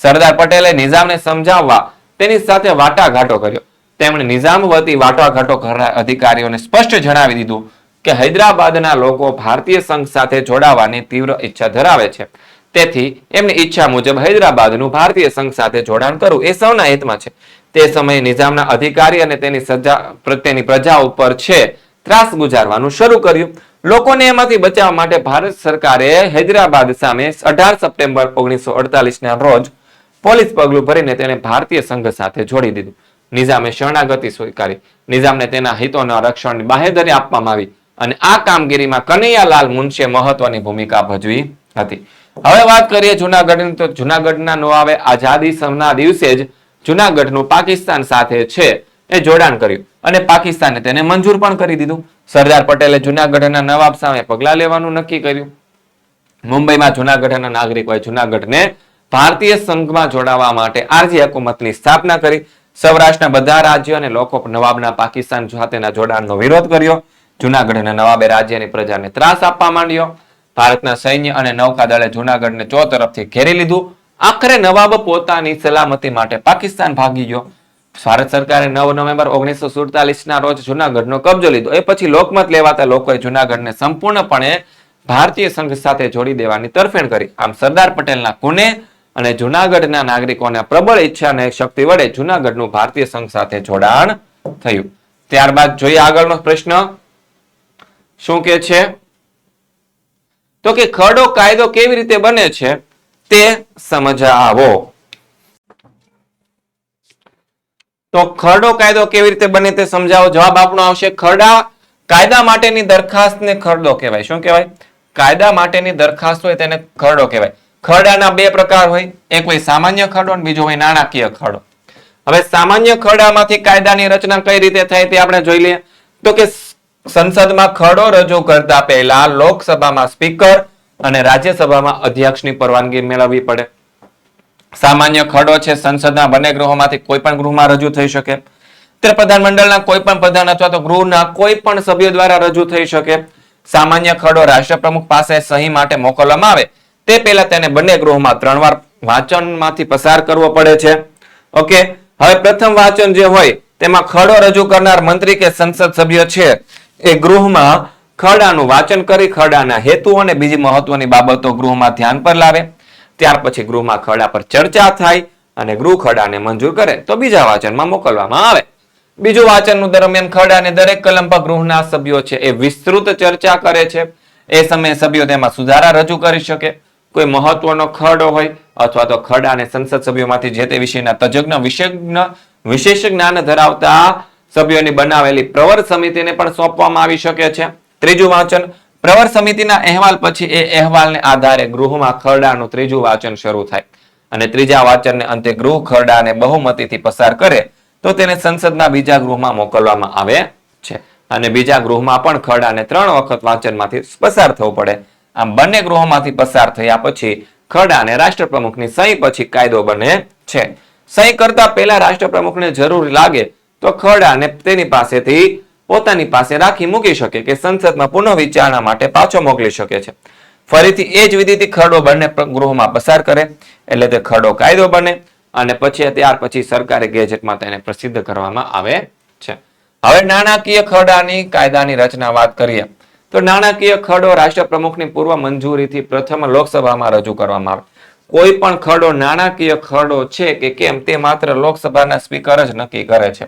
સરદાર પટેલે નિઝામને સમજાવવા તેની સાથે વાટાઘાટો કર્યો. તેમણે નિઝામ વતી વાટાઘાટો કરનાર અધિકારીઓને સ્પષ્ટ જણાવી દીધું કે હૈદરાબાદના લોકો ભારતીય સંઘ સાથે જોડાવાની તીવ્ર ઈચ્છા ધરાવે છે. તેથી એમની ઈચ્છા મુજબ હૈદરાબાદનું ભારતીય સંઘ સાથે જોડાણ કરવું એ સૌના હિતમાં છે. તે સમયે નિઝામના અધિકારી અને તેની પ્રજા ઉપર છે ત્રાસ ગુજારવાનું શરૂ કર્યું. લોકોને એમાંથી બચાવવા માટે ભારત સરકારે હૈદરાબાદ સામે 18 સપ્ટેમ્બર 1948 ના રોજ પોલીસ પગલું ભરીને તેને ભારતીય સંઘ સાથે જોડી દીધું. નિઝામે શરણાગતિ સ્વીકારી. નિઝામને તેના હિતોના રક્ષણની બાહેધરી આપવામાં આવી અને આ કામગીરીમાં કનૈયાલાલ મુનશીએ મહત્વની ભૂમિકા ભજવી હતી. હવે વાત કરીએ જુનાગઢની, તો જુનાગઢના નવાબે આઝાદી સમના દિવસે જ જુનાગઢનું પાકિસ્તાન સાથે છે એ જોડાણ કર્યું અને પાકિસ્તાને તેને મંજૂર પણ કરી દીધું. સરદાર પટેલે જુનાગઢના નવાબ સામે પગલાં લેવાનું નક્કી કર્યું. મુંબઈમાં જુનાગઢના નાગરિકોએ જુનાગઢને ભારતીય સંઘમાં જોડાવા માટે આરજી હુકુમતની સ્થાપના કરી. સૌરાષ્ટ્રના બધા રાજ્યો અને લોકો નવાબના પાકિસ્તાન સાથેના જોડાણનો વિરોધ કર્યો. જુનાગઢના નવાબે રાજ્યની પ્રજાને ત્રાસ આપવા માંડ્યો. ભારતના સૈન્ય અને નૌકાદળે જુનાગઢને ચોતરફથી ઘેરી લીધું. આખરે નવાબ પોતાની સલામતી માટે પાકિસ્તાન ભાગી ગયો. ભારત સરકારે 9 નવેમ્બર 1947 ના રોજ જુનાગઢનો કબજો લીધો. એ પછી લોકમત લેવાતા લોકોએ જુનાગઢને સંપૂર્ણપણે ભારતીય સંઘ સાથે જોડી દેવાની તરફેણ કરી. આમ સરદાર પટેલના કુનેહ અને જુનાગઢના નાગરિકોના પ્રબળ ઈચ્છા અને શક્તિ વડે જુનાગઢનું ભારતીય સંઘ સાથે જોડાણ થયું. ત્યારબાદ જોઈએ આગળનો પ્રશ્ન શું કે છે, તો કે ખરડો કાયદો કેવી રીતે બને છે તે સમજાવો. તો ખરડો કાયદો કેવી રીતે બને તે સમજાવો. જવાબ આપણો આવશે ખરડા કાયદા માટેની દરખાસ્તને ખરડો કહેવાય. શું કહેવાય? કાયદા માટેની દરખાસ્ત હોય તેને ખરડો કહેવાય. ખરડાના 2 પ્રકાર હોય, એક હોય સામાન્ય ખરડો અને બીજો હોય નાણાકીય ખરડો. હવે સામાન્ય ખરડામાંથી કાયદાની રચના કઈ રીતે થાય તે આપણે જોઈ લઈએ. તો કે સંસદમાં ખરડો રજૂ કરતા પહેલા લોકસભામાં સ્પીકર અને રાજ્યસભામાં અધ્યક્ષની પરવાનગી મેળવવી પડે. સામાન્ય ખરડો છે સંસદના બંને ગૃહોમાંથી કોઈ પણ ગૃહમાં રજૂ થઈ શકે. ત્યારે પ્રધાનમંડળના કોઈ પણ પ્રધાન અથવા તો ગૃહના કોઈ પણ સભ્ય દ્વારા રજૂ થઈ શકે. સામાન્ય ખરડો રાષ્ટ્રપ્રમુખ પાસે સહી માટે મોકલવામાં આવે તે પહેલા તેને બંને ગૃહોમાં 3 વાર વાંચનમાંથી પસાર કરવો પડે છે. ઓકે, હવે પ્રથમ વાંચન જે હોય તેમાં ખરડો રજૂ કરનાર મંત્રી કે સંસદ સભ્ય છે એ ગૃહમાં ખરડાનું વાંચન કરી ખરડાના હેતુ અને બીજી મહત્વની બાબતો ગૃહમાં ધ્યાન પર લાવે. ત્યાર પછી ગૃહમાં ખરડા પર ચર્ચા થાય અને ગૃહ ખરડાને મંજૂર કરે તો બીજા વાંચનમાં મોકલવામાં આવે. બીજું વાંચનનું દરમિયાન ખરડાને દરેક કલમ પર ગૃહના સભ્યો છે એ વિસ્તૃત ચર્ચા કરે છે. એ સમયે સભ્યો તેમાં સુધારા રજૂ કરી શકે. કોઈ મહત્વનો ખરડો હોય અથવા તો ખરડાને સંસદ સભ્યોમાંથી જે તે વિષયના તજજ્ઞ વિશેષ જ્ઞાન ધરાવતા સભ્યોની બનાવેલી પ્રવર સમિતિને પણ સોંપવામાં આવી શકે છે. ત્રીજું વાંચન પ્રવર સમિતિના અહેવાલ પછી એ અહેવાલને આધારે ગૃહમાં ખરડાનું ત્રીજું વાંચન શરૂ થાય અને ત્રીજા વાંચનને અંતે ગૃહ ખરડાને બહુમતીથી પસાર કરે તો તેને સંસદના બીજા ગૃહમાં મોકલવામાં આવે છે અને બીજા ગૃહમાં પણ ખરડાને 3 વખત વાંચનમાંથી પસાર થવું પડે. આમ બંને ગૃહોમાંથી પસાર થયા પછી ખરડાને રાષ્ટ્રપ્રમુખની સહી પછી કાયદો બને છે. સહી કરતા પહેલા રાષ્ટ્રપ્રમુખને જરૂર લાગે તો ખરડાને તેની પાસેથી પોતાની પાસે રાખી મૂકી શકે કે સંસદમાં પુનઃ વિચારણા માટે પાછો મોકલી શકે છે. ફરીથી એ જ વિધિથી ખરડો બંને ગૃહોમાં પસાર કરે એટલે તે ખરડો કાયદો બને અને ત્યાર પછી સરકારી ગેજેટમાં તેને પ્રસિદ્ધ કરવામાં આવે છે. હવે નાણાકીય ખરડાની કાયદાની રચના વાત કરીએ તો નાણાકીય ખરડો રાષ્ટ્રપ્રમુખની પૂર્વ મંજૂરીથી પ્રથમ લોકસભામાં રજૂ કરવામાં આવે. કોઈ પણ ખરડો નાણાકીય ખરડો છે કે કેમ તે માત્ર લોકસભાના સ્પીકર જ નક્કી કરે છે.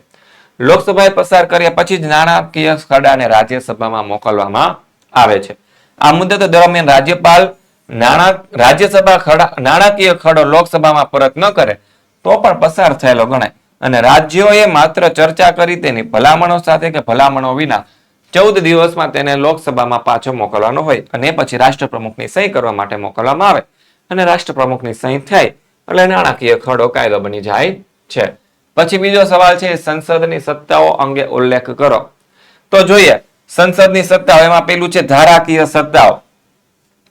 લોકસભાએ પસાર કર્યા પછી જ નાણાકીય ખરડાને રાજ્યસભામાં મોકલવામાં આવે છે. આ મુદત દરમિયાન રાજ્યપાલ નાણાકીય ખરડો લોકસભામાં પરત ન કરે તો પણ પસાર થયેલો ગણાય અને રાજ્યોએ માત્ર ચર્ચા કરી તેની ભલામણો સાથે કે ભલામણો વિના 14 દિવસમાં તેને લોકસભામાં પાછો મોકલવાનો હોય અને પછી રાષ્ટ્રપ્રમુખની સહી કરવા માટે મોકલવામાં આવે અને રાષ્ટ્રપ્રમુખની સહી થાય એટલે નાણાકીય ખરડો કાયદો બની જાય છે. પછી બીજો સવાલ છે સંસદની સત્તાઓ અંગે ઉલ્લેખ કરો. તો જોઈએ સંસદની સત્તાઓ એમાં પેલું છે ધારાકીય સત્તાઓ.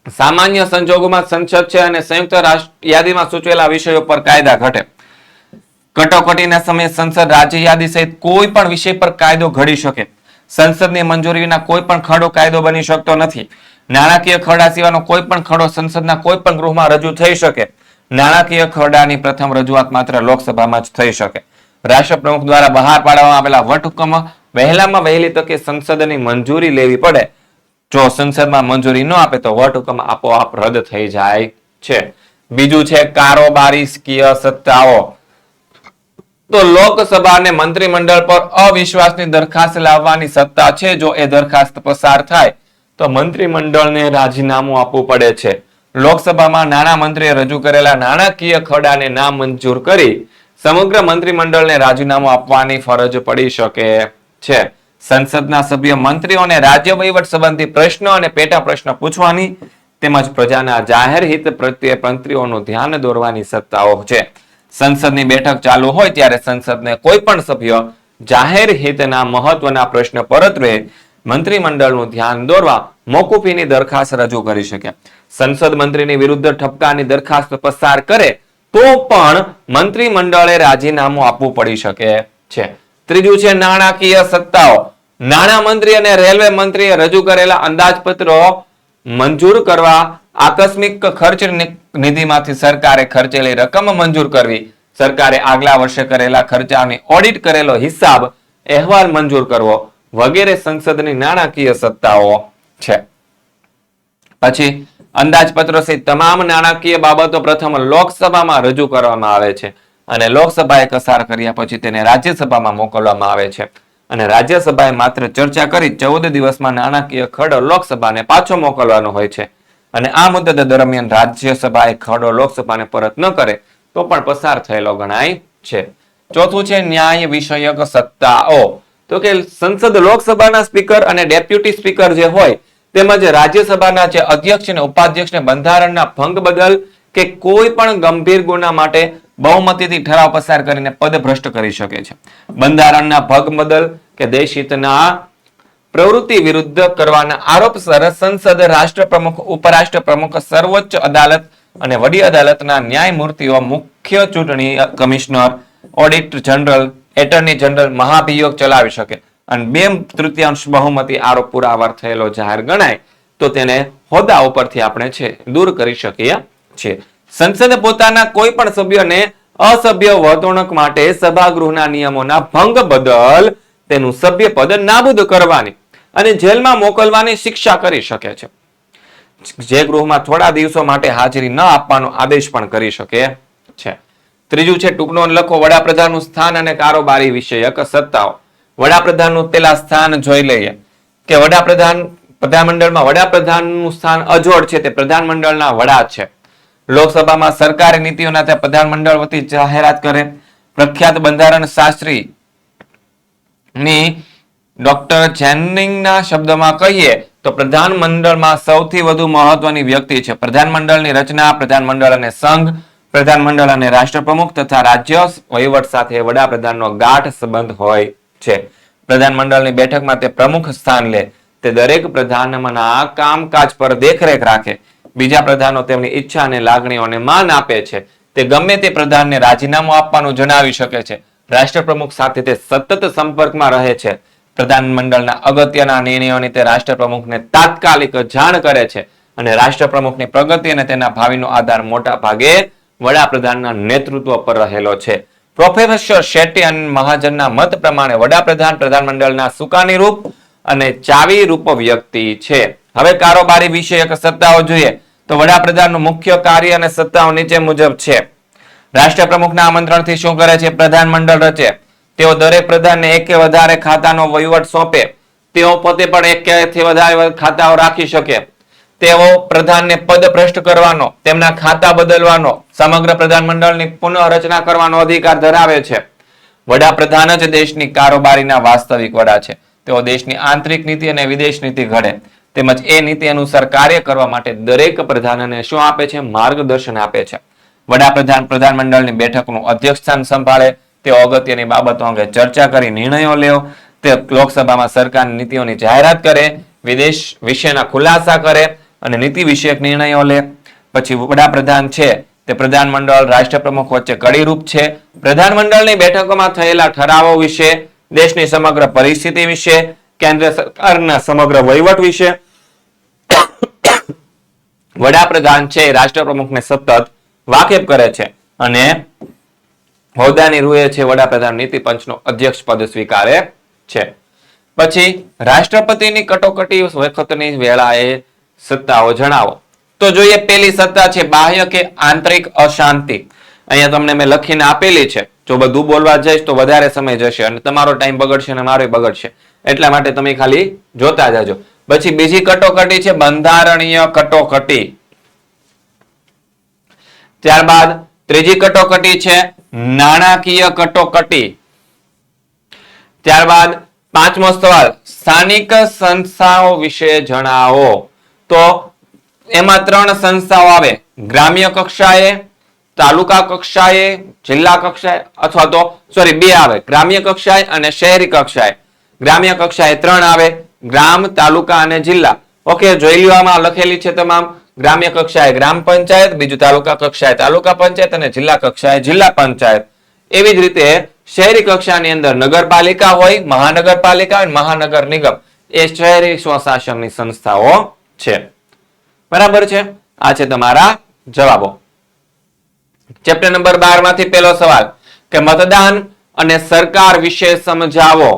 સામાન્ય સંજોગોમાં સંસદ છે અને સંયુક્ત રાષ્ટ્ર યાદીમાં સૂચવેલા વિષયો પર કાયદા ઘટે. કટોકટીના સમયે સંસદ રાજ્ય યાદી સહિત કોઈ પણ વિષય પર કાયદો ઘડી શકે. સંસદની મંજૂરી વિના કોઈ પણ ખરડો કાયદો બની શકતો નથી. નાણાકીય ખરડા સિવાયનો કોઈ પણ ખરડો સંસદના કોઈ પણ ગૃહમાં રજૂ થઈ શકે. નાણાકીય ખરડાની પ્રથમ રજૂઆત માત્ર લોકસભામાં જ થઈ શકે. રાષ્ટ્રપ્રમુખ દ્વારા બહાર પાડવામાં આવેલા વટહુકમ વહેલામાં વહેલી તકે સંસદની મંજૂરી લેવી પડે. જો સંસદમાં મંજૂરી ન આપે તો વટહુકમ આપોઆપ રદ થઈ જાય છે. બીજું છે કારોબારીકીય સત્તાઓ. તો લોકસભા અને મંત્રીમંડળ પર અવિશ્વાસની દરખાસ્ત લાવવાની સત્તા છે. જો એ દરખાસ્ત પસાર થાય તો મંત્રીમંડળને રાજીનામું આપવું પડે છે. લોકસભામાં નાણામંત્રીએ રજૂ કરેલા નાણાકીય ખરડાને નામંજૂર કરી સમગ્ર મંત્રીમંડળને રાજીનામું આપવાની ફરજ પડી શકે છે. સંસદના સભ્ય મંત્રીઓને રાજ્ય વહીવટ સંબંધી પ્રશ્નો અને પેટા પ્રશ્નો પૂછવાની તેમજ પ્રજાના જાહેર હિત પ્રત્યે મંત્રીઓનું ધ્યાન દોરવાની સત્તાઓ છે. સંસદની બેઠક ચાલુ હોય ત્યારે સંસદને કોઈ પણ સભ્ય જાહેર હિતના મહત્વના પ્રશ્ન પરત્વે મંત્રીમંડળનું ધ્યાન દોરવા મોકૂફીની દરખાસ્ત રજૂ કરી શકે. સંસદ મંત્રીની વિરુદ્ધ ઠપકાની દરખાસ્ત પસાર કરે તો પણ મંત્રીમંડળે રાજીનામું આપવું પડી શકે છે. ત્રીજું છે નાણાકીય સત્તાઓ. નાણામંત્રી અને રેલવે મંત્રીએ રજૂ કરેલા અંદાજપત્રો મંજૂર કરવા આકસ્મિક ખર્ચ નિધિમાંથી સરકારે ખર્ચેલી રકમ મંજૂર કરવી. સરકારે આગલા વર્ષે કરેલા ખર્ચાની ઓડિટ કરેલો હિસાબ અહેવાલ મંજૂર કરવો વગેરે સંસદની નાણાકીય સત્તાઓ છે. પછી અંદાજપત્રો સહિત તમામ નાણાકીય બાબતો પ્રથમ લોકસભામાં રજૂ કરવામાં આવે છે અને લોકસભાએ પસાર કર્યા પછી તેને રાજ્યસભામાં મોકલવામાં આવે છે અને રાજ્યસભાએ માત્ર ચર્ચા કરી 14 દિવસમાં નાણાકીય ખરડો લોકસભાને પાછો મોકલવાનો હોય છે અને આ મુદત દરમિયાન રાજ્યસભાએ ખરડો લોકસભાને પરત ન કરે તો પણ પસાર થયેલો ગણાય છે. ચોથું છે ન્યાય વિષયક સત્તાઓ. તો કે સંસદ લોકસભાના સ્પીકર અને ડેપ્યુટી સ્પીકર જે હોય તેમજ રાજ્યસભાના જે અધ્યક્ષ અને ઉપાધ્યક્ષને બંધારણના ભંગ બદલ કે કોઈ પણ ગંભીર ગુના માટે બહુમતીથી ઠરાવ પસાર કરીને પદભ્રષ્ટ કરી શકે છે. બંધારણના ભંગ બદલ કે દેશહિતના પ્રવૃત્તિ વિરુદ્ધ કરવાના આરોપસર સંસદ, રાષ્ટ્રપ્રમુખ, ઉપરાષ્ટ્રપ્રમુખ, સર્વોચ્ચ અદાલત અને વડી અદાલતના ન્યાયમૂર્તિઓ, મુખ્ય ચૂંટણી commissioner, auditor general, attorney general મહાભિયોગ ચલાવી શકે અને 2/3 બહુમતી આરોપ પુરાવા થયેલો જાહેર ગણાય તો તેને હોદ્દા ઉપરથી આપણે છે દૂર કરી શકીએ છીએ. સંસદે પોતાના કોઈ પણ સભ્યને અસભ્ય વર્તણૂક માટે સભાગૃહના નિયમોના ભંગ બદલ તેનું સભ્ય પદ નાબૂદ કરવાની અને જેલમાં મોકલવાની શિક્ષા કરી શકે છે. જે ગૃહમાં થોડા દિવસો માટે હાજરી ન આપવાનો આદેશ પણ કરી શકે છે. ત્રીજું છે ટૂંકનો લખો વડાપ્રધાનનું સ્થાન અને કારોબારી વિષયક સત્તાઓ. વડાપ્રધાનનું પેલા સ્થાન જોઈ લઈએ કે પ્રધાનમંડળમાં વડાપ્રધાનનું સ્થાન અજોડ છે, તે પ્રધાનમંડળના વડા છે. લોકસભામાં સરકારી નીતિઓના તે પ્રધાનમંડળ વતી જાહેરાત કરે. પ્રખ્યાત બંધારણ શાસ્ત્રી ની ડોક્ટર જેનિંગના શબ્દમાં કહીએ તો પ્રધાનમંડળમાં સૌથી વધુ મહત્વની વ્યક્તિ છે. પ્રધાનમંડળની રચના પ્રધાનમંડળ અને સંઘ, પ્રધાનમંડળ અને રાષ્ટ્રપ્રમુખ તથા રાજ્ય વહીવટ સાથે વડાપ્રધાનનો ગાઢ સંબંધ હોય છે. પ્રધાનમંડળની બેઠકમાં તે પ્રમુખ સ્થાન લે. તે દરેક પ્રધાનના કામકાજ પર દેખરેખ રાખે. બીજા પ્રધાનો તેમની ઈચ્છા અને લાગણીઓને માન આપે છે. તે ગમે તે પ્રધાનને રાજીનામું આપવાનું જણાવી શકે છે. રાષ્ટ્રપ્રમુખ સાથે તે સતત સંપર્કમાં રહે છે. પ્રધાનમંડળના અગત્યના નિર્ણયોની તે રાષ્ટ્રપ્રમુખને તાત્કાલિક જાણ કરે છે અને રાષ્ટ્રપ્રમુખની પ્રગતિ અને તેના ભાવિનો આધાર મોટા ભાગે વડાપ્રધાનના નેતૃત્વ પર રહેલો છે. પ્રોફેસર શેટ્ટી અને મહાજનના મત પ્રમાણે વડાપ્રધાન પ્રધાનમંડળના સુકાની રૂપ અને ચાવી રૂપ વ્યક્તિ છે. હવે કારોબારી વિષયક સત્તાઓ જોઈએ તો વડાપ્રધાનનું મુખ્ય કાર્ય અને સત્તાઓ નીચે મુજબ છે. રાષ્ટ્રપ્રમુખના આમંત્રણથી શું કરે છે? પ્રધાનમંડળ રચે. તેઓ દરેક પ્રધાનને એક કે વધારે ખાતાનો વહીવટ સોંપે. તેઓ પોતે પણ એક કે વધારે ખાતાઓ રાખી શકે. તેઓ પ્રધાનને પદ ભ્રષ્ટ કરવાનો, તેમના ખાતા બદલવાનો, સમગ્ર પ્રધાનમંડળની પુનઃરચના કરવાનો અધિકાર ધરાવે છે. વડાપ્રધાન જ દેશની કારોબારીના વાસ્તવિક વડા છે. તેઓ દેશની આંતરિક નીતિ અને વિદેશ નીતિ ઘડે તેમજ એ નીતિ અનુસાર કાર્ય કરવા માટે દરેક પ્રધાનને શું આપે છે? માર્ગદર્શન આપે છે. વડાપ્રધાન પ્રધાનમંડળની બેઠકનું અધ્યક્ષસ્થાન સંભાળે. તેઓ અગત્યની બાબતો અંગે ચર્ચા કરી નિર્ણયો લે. તે લોકસભામાં સરકારની નીતિઓની જાહેરાત કરે, વિદેશ વિશેના ખુલાસા કરે અને નીતિ વિષયક નિર્ણયો લે. પછી વડાપ્રધાન છે તે પ્રધાનમંડળ રાષ્ટ્રપ્રમુખ વચ્ચે કડીરૂપ છે. પ્રધાનમંડળની બેઠકોમાં થયેલા ઠરાવો વિશે, દેશની સમગ્ર પરિસ્થિતિ વિશે, કેન્દ્ર સરકારના સમગ્ર વહીવટ વિશે વડાપ્રધાન છે રાષ્ટ્રપ્રમુખને સતત વાકેફ કરે છે અને હોદ્દાની રૂએ છે વડાપ્રધાન નીતિ પંચનો અધ્યક્ષ પદ સ્વીકારે છે. પછી રાષ્ટ્રપતિની કટોકટી વખતની વેળાએ સત્તાઓ જણાવો. તો જોઈએ પેલી સત્તા છે બાહ્ય કે આંતરિક અશાંતિ. અહીંયા તમને મેં લખીને આપેલી છે. જો બધું બોલવા જઈશ તો વધારે સમય જશે અને તમારો ટાઈમ બગડશે અને મારો બગડશે. એટલા માટે તમે ખાલી જોતા જાજો. પછી બીજી કટોકટી છે બંધારણીય કટોકટી. ત્યારબાદ ત્રીજી કટોકટી છે નાણાકીય કટોકટી. ત્યારબાદ પાંચમો સવાલ સ્થાનિક સંસ્થાઓ વિશે જણાવો. તો એમાં 3 સંસ્થાઓ આવે: ગ્રામ્ય કક્ષાએ, તાલુકા કક્ષાએ, જિલ્લા કક્ષાએ, અથવા તો સોરી 2 આવે, ગ્રામ્ય કક્ષાએ અને શહેરી કક્ષાએ. ગ્રામ્ય કક્ષાએ 3 આવે: ગ્રામ, તાલુકા અને જિલ્લા. ઓકે, જોઈ લ્યો આમાં લખેલી છે તમામ. ગ્રામ્ય કક્ષાએ ગ્રામ પંચાયત, બીજું તાલુકા કક્ષાએ તાલુકા પંચાયત અને જિલ્લા કક્ષાએ જિલ્લા પંચાયત. એવી જ રીતે શહેરી કક્ષાની અંદર નગરપાલિકા હોય, મહાનગરપાલિકા અને મહાનગર નિગમ. એ શહેરી સ્વશાસનની સંસ્થાઓ છે. બરાબર છે? આ છે તમારા જવાબો. ચેપ્ટર નંબર 12 માંથી પહેલો સવાલ કે મતદાન અને સરકાર વિશે સમજાવો.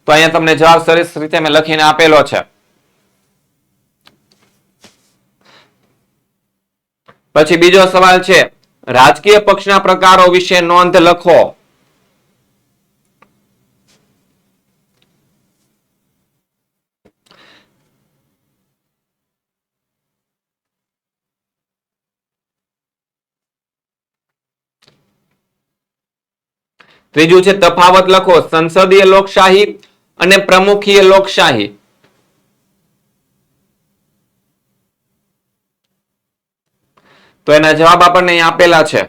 તો અહીંયા તમને જવાબ સરસ રીતે મેં લખીને આપેલો છે. પછી બીજો સવાલ છે રાજકીય પક્ષના પ્રકારો વિશે નોંધ લખો. ત્રીજું છે તફાવત લખો સંસદીય લોકશાહી અને પ્રમુખીય લોકશાહી. તો એના જવાબ આપણને અહીં આપેલા છે.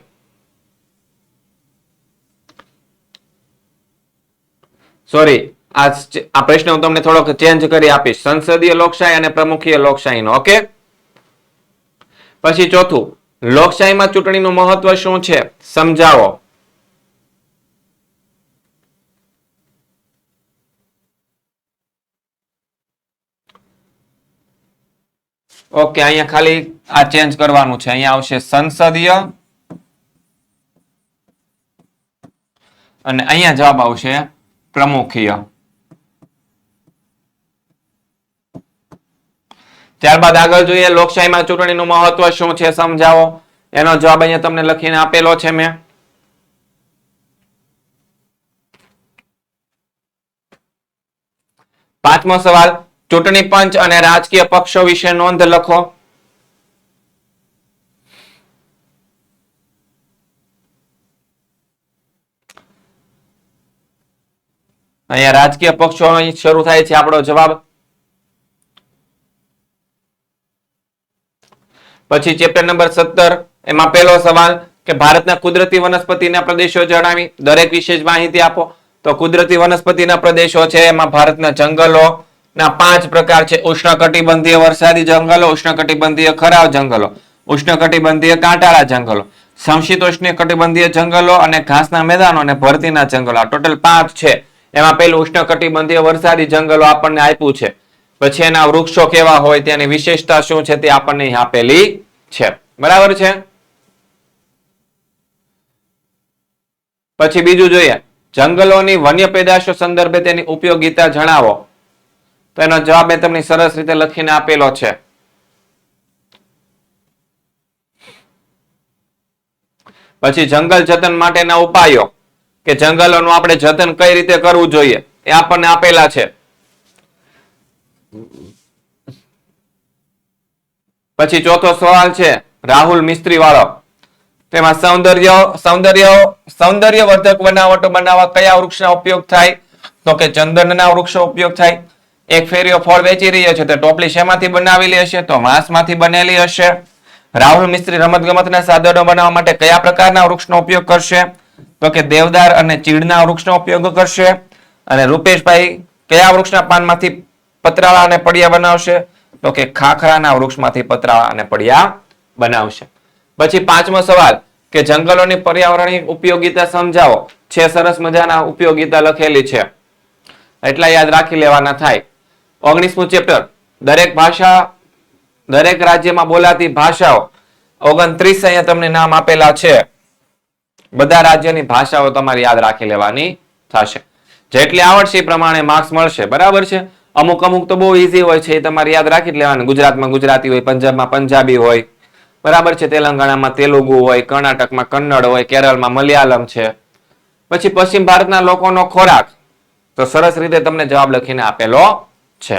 સોરી, આ પ્રશ્ન હું તમને થોડોક ચેન્જ કરી આપીશ. સંસદીય લોકશાહી અને પ્રમુખીય લોકશાહીનો. ઓકે, પછી ચોથું, લોકશાહીમાં ચૂંટણીનું મહત્વ શું છે સમજાવો. ઓકે, અહીંયા ખાલી આ ચેન્જ કરવાનું છે. અહીંયા આવશે સંસદીય અને અહીંયા જવાબ આવશે પ્રમુખીય. ત્યારબાદ આગળ જોઈએ, લોકશાહીમાં ચૂંટણીનું મહત્વ શું છે સમજાવો. એનો જવાબ અહીંયા તમને લખીને આપેલો છે મેં. પાંચમો સવાલ, ચૂંટણી પંચ અને રાજકીય પક્ષો વિશે નોંધ લખો. અહીંયા રાજકીય પક્ષો શરૂ થાય છે આપણો જવાબ. પછી ચેપ્ટર નંબર 17, એમાં પહેલો સવાલ કે ભારતના કુદરતી વનસ્પતિના પ્રદેશો જણાવી. દરેક વિશેષ માહિતી આપો. તો કુદરતી વનસ્પતિના પ્રદેશો છે એમાં ભારતના જંગલો ના 5 પ્રકાર છે. ઉષ્ણકટિબંધીય વરસાદી જંગલો, ઉષ્ણકટિબંધીય ખરાબ જંગલો, ઉષ્ણકટિબંધીય કાંટાળા જંગલો, સમશીતોષ્ણીય કટિબંધીય જંગલો અને ઘાસના મેદાનો અને ભરતીના જંગલો. આ ટોટલ 5 છે. એમાં પેલું ઉષ્ણકટિબંધીય વરસાદી જંગલો આપણને આપ્યું છે. પછી એના વૃક્ષો કેવા હોય, તેની વિશેષતા શું છે તે આપણને અહીં આપેલી છે. બરાબર છે. પછી બીજું જોઈએ, જંગલોની વન્ય પેદાશો સંદર્ભે તેની ઉપયોગિતા જણાવો. તો એનો જવાબ મેં તમને સરસ રીતે લખીને આપેલો છે. પછી જંગલ જતન માટેના ઉપાયો, કે જંગલોનું આપણે જતન કઈ રીતે કરવું જોઈએ એ આપણને આપેલા છે. પછી ચોથો સવાલ છે રાહુલ મિસ્ત્રી વાળો. તેમાં સૌંદર્યવર્ધક બનાવટો બનાવવા કયા વૃક્ષના ઉપયોગ થાય? તો કે ચંદનના વૃક્ષો ઉપયોગ થાય. એક ફેરીઓ ફળ વેચી રહ્યો છે તો ટોપલી શેમાંથી બનાવેલી હશે? તો વાંસમાંથી બનેલી હશે. રાહુલ મિસ્ત્રી રમતગમતના સાધનો બનાવવા માટે કયા પ્રકારના વૃક્ષનો ઉપયોગ કરશે? તો કે દેવદાર અને ચીડના વૃક્ષનો ઉપયોગ કરશે. અને રૂપેશભાઈ કયા વૃક્ષના પાનમાંથી પતરાળા અને પડિયા બનાવશે? તો કે ખાખરાના વૃક્ષમાંથી પતરાળા અને પડિયા બનાવશે. પછી પાંચમો સવાલ કે જંગલોની પર્યાવરણીય ઉપયોગિતા સમજાવો. છે સરસ મજાના ઉપયોગિતા લખેલી છે, એટલા યાદ રાખી લેવાના થાય. 19મું ચેપ્ટર, દરેક રાજ્યમાં બોલાતી ભાષાઓ. 29 અહીંયા તમને નામ આપેલા છે. બધા રાજ્યની ભાષાઓ તમારે યાદ રાખી લેવાની થશે. જેટલી આવડશે એ પ્રમાણે માર્ક્સ મળશે. બરાબર છે. અમુક તો બહુ ઈઝી હોય છે, એ તમારે યાદ રાખી જ લેવાનું. ગુજરાતમાં ગુજરાતી હોય, પંજાબમાં પંજાબી હોય, બરાબર છે. તેલંગાણામાં તેલુગુ હોય, કર્ણાટકમાં કન્નડ હોય, કેરળમાં મલયાલમ છે. પછી પશ્ચિમ ભારતના લોકોનો ખોરાક, તો સરસ રીતે તમને જવાબ લખીને આપેલો છે.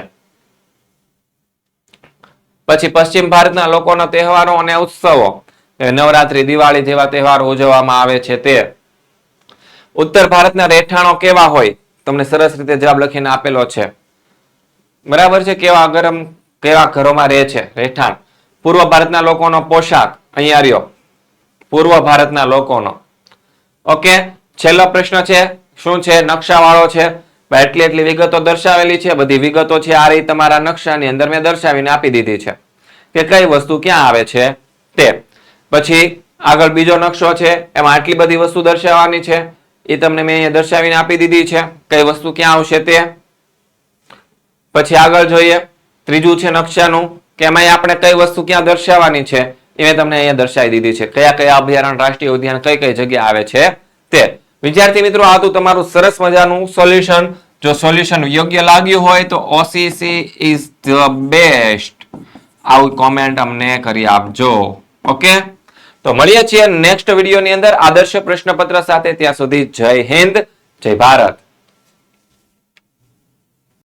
પછી પશ્ચિમ ભારતના લોકોના તહેવારો અને ઉત્સવો, નવરાત્રી, દિવાળી જેવા તહેવારો ઉજવવામાં આવે છે તે. ઉત્તર ભારતના રહેઠાણો કેવા હોય? તમને સરસ રીતે જવાબ લખીને આપેલો છે. બરાબર છે. કેવા ઘરોમાં રહે છે રહેઠાણ. પૂર્વ ભારતના લોકોનો પોશાક, અહીંયા રહ્યો પૂર્વ ભારતના લોકોનો. ઓકે, છેલ્લો પ્રશ્ન છે શું છે? નકશા વાળો છે. એટલી વિગતો દર્શાવેલી છે. બધી વિગતો છે આ રીતે તમારા નકશાની અંદર મેં દર્શાવીને આપી દીધી છે કે કઈ વસ્તુ ક્યાં આવે છે તે. પછી આગળ બીજો નકશો છે, એમાં આટલી બધી વસ્તુ દર્શાવવાની છે, એ તમને મેં અહીંયા દર્શાવીને આપી દીધી છે કઈ વસ્તુ ક્યાં આવશે તે. પછી આગળ જોઈએ, ત્રીજું છે નકશાનું, કે એમાં આપણે કઈ વસ્તુ ક્યાં દર્શાવવાની છે એ મેં તમને અહીંયા દર્શાવી દીધી છે. કયા કયા અભયારણ્ય, રાષ્ટ્રીય ઉદ્યાન કઈ કઈ જગ્યા આવે છે તે. વિદ્યાર્થી મિત્રો, આ હતું તમારું સરસ મજાનું સોલ્યુશન. જો સોલ્યુશન યોગ્ય લાગ્યું હોય તો OCC ઇઝ ધ બેસ્ટ આવું કોમેન્ટ અમને કરી આપજો. ઓકે, તો મળીએ છીએ નેક્સ્ટ વિડીયોની અંદર આદર્શ પ્રશ્નપત્ર સાથે. ત્યાં સુધી જય હિન્દ, જય ભારત.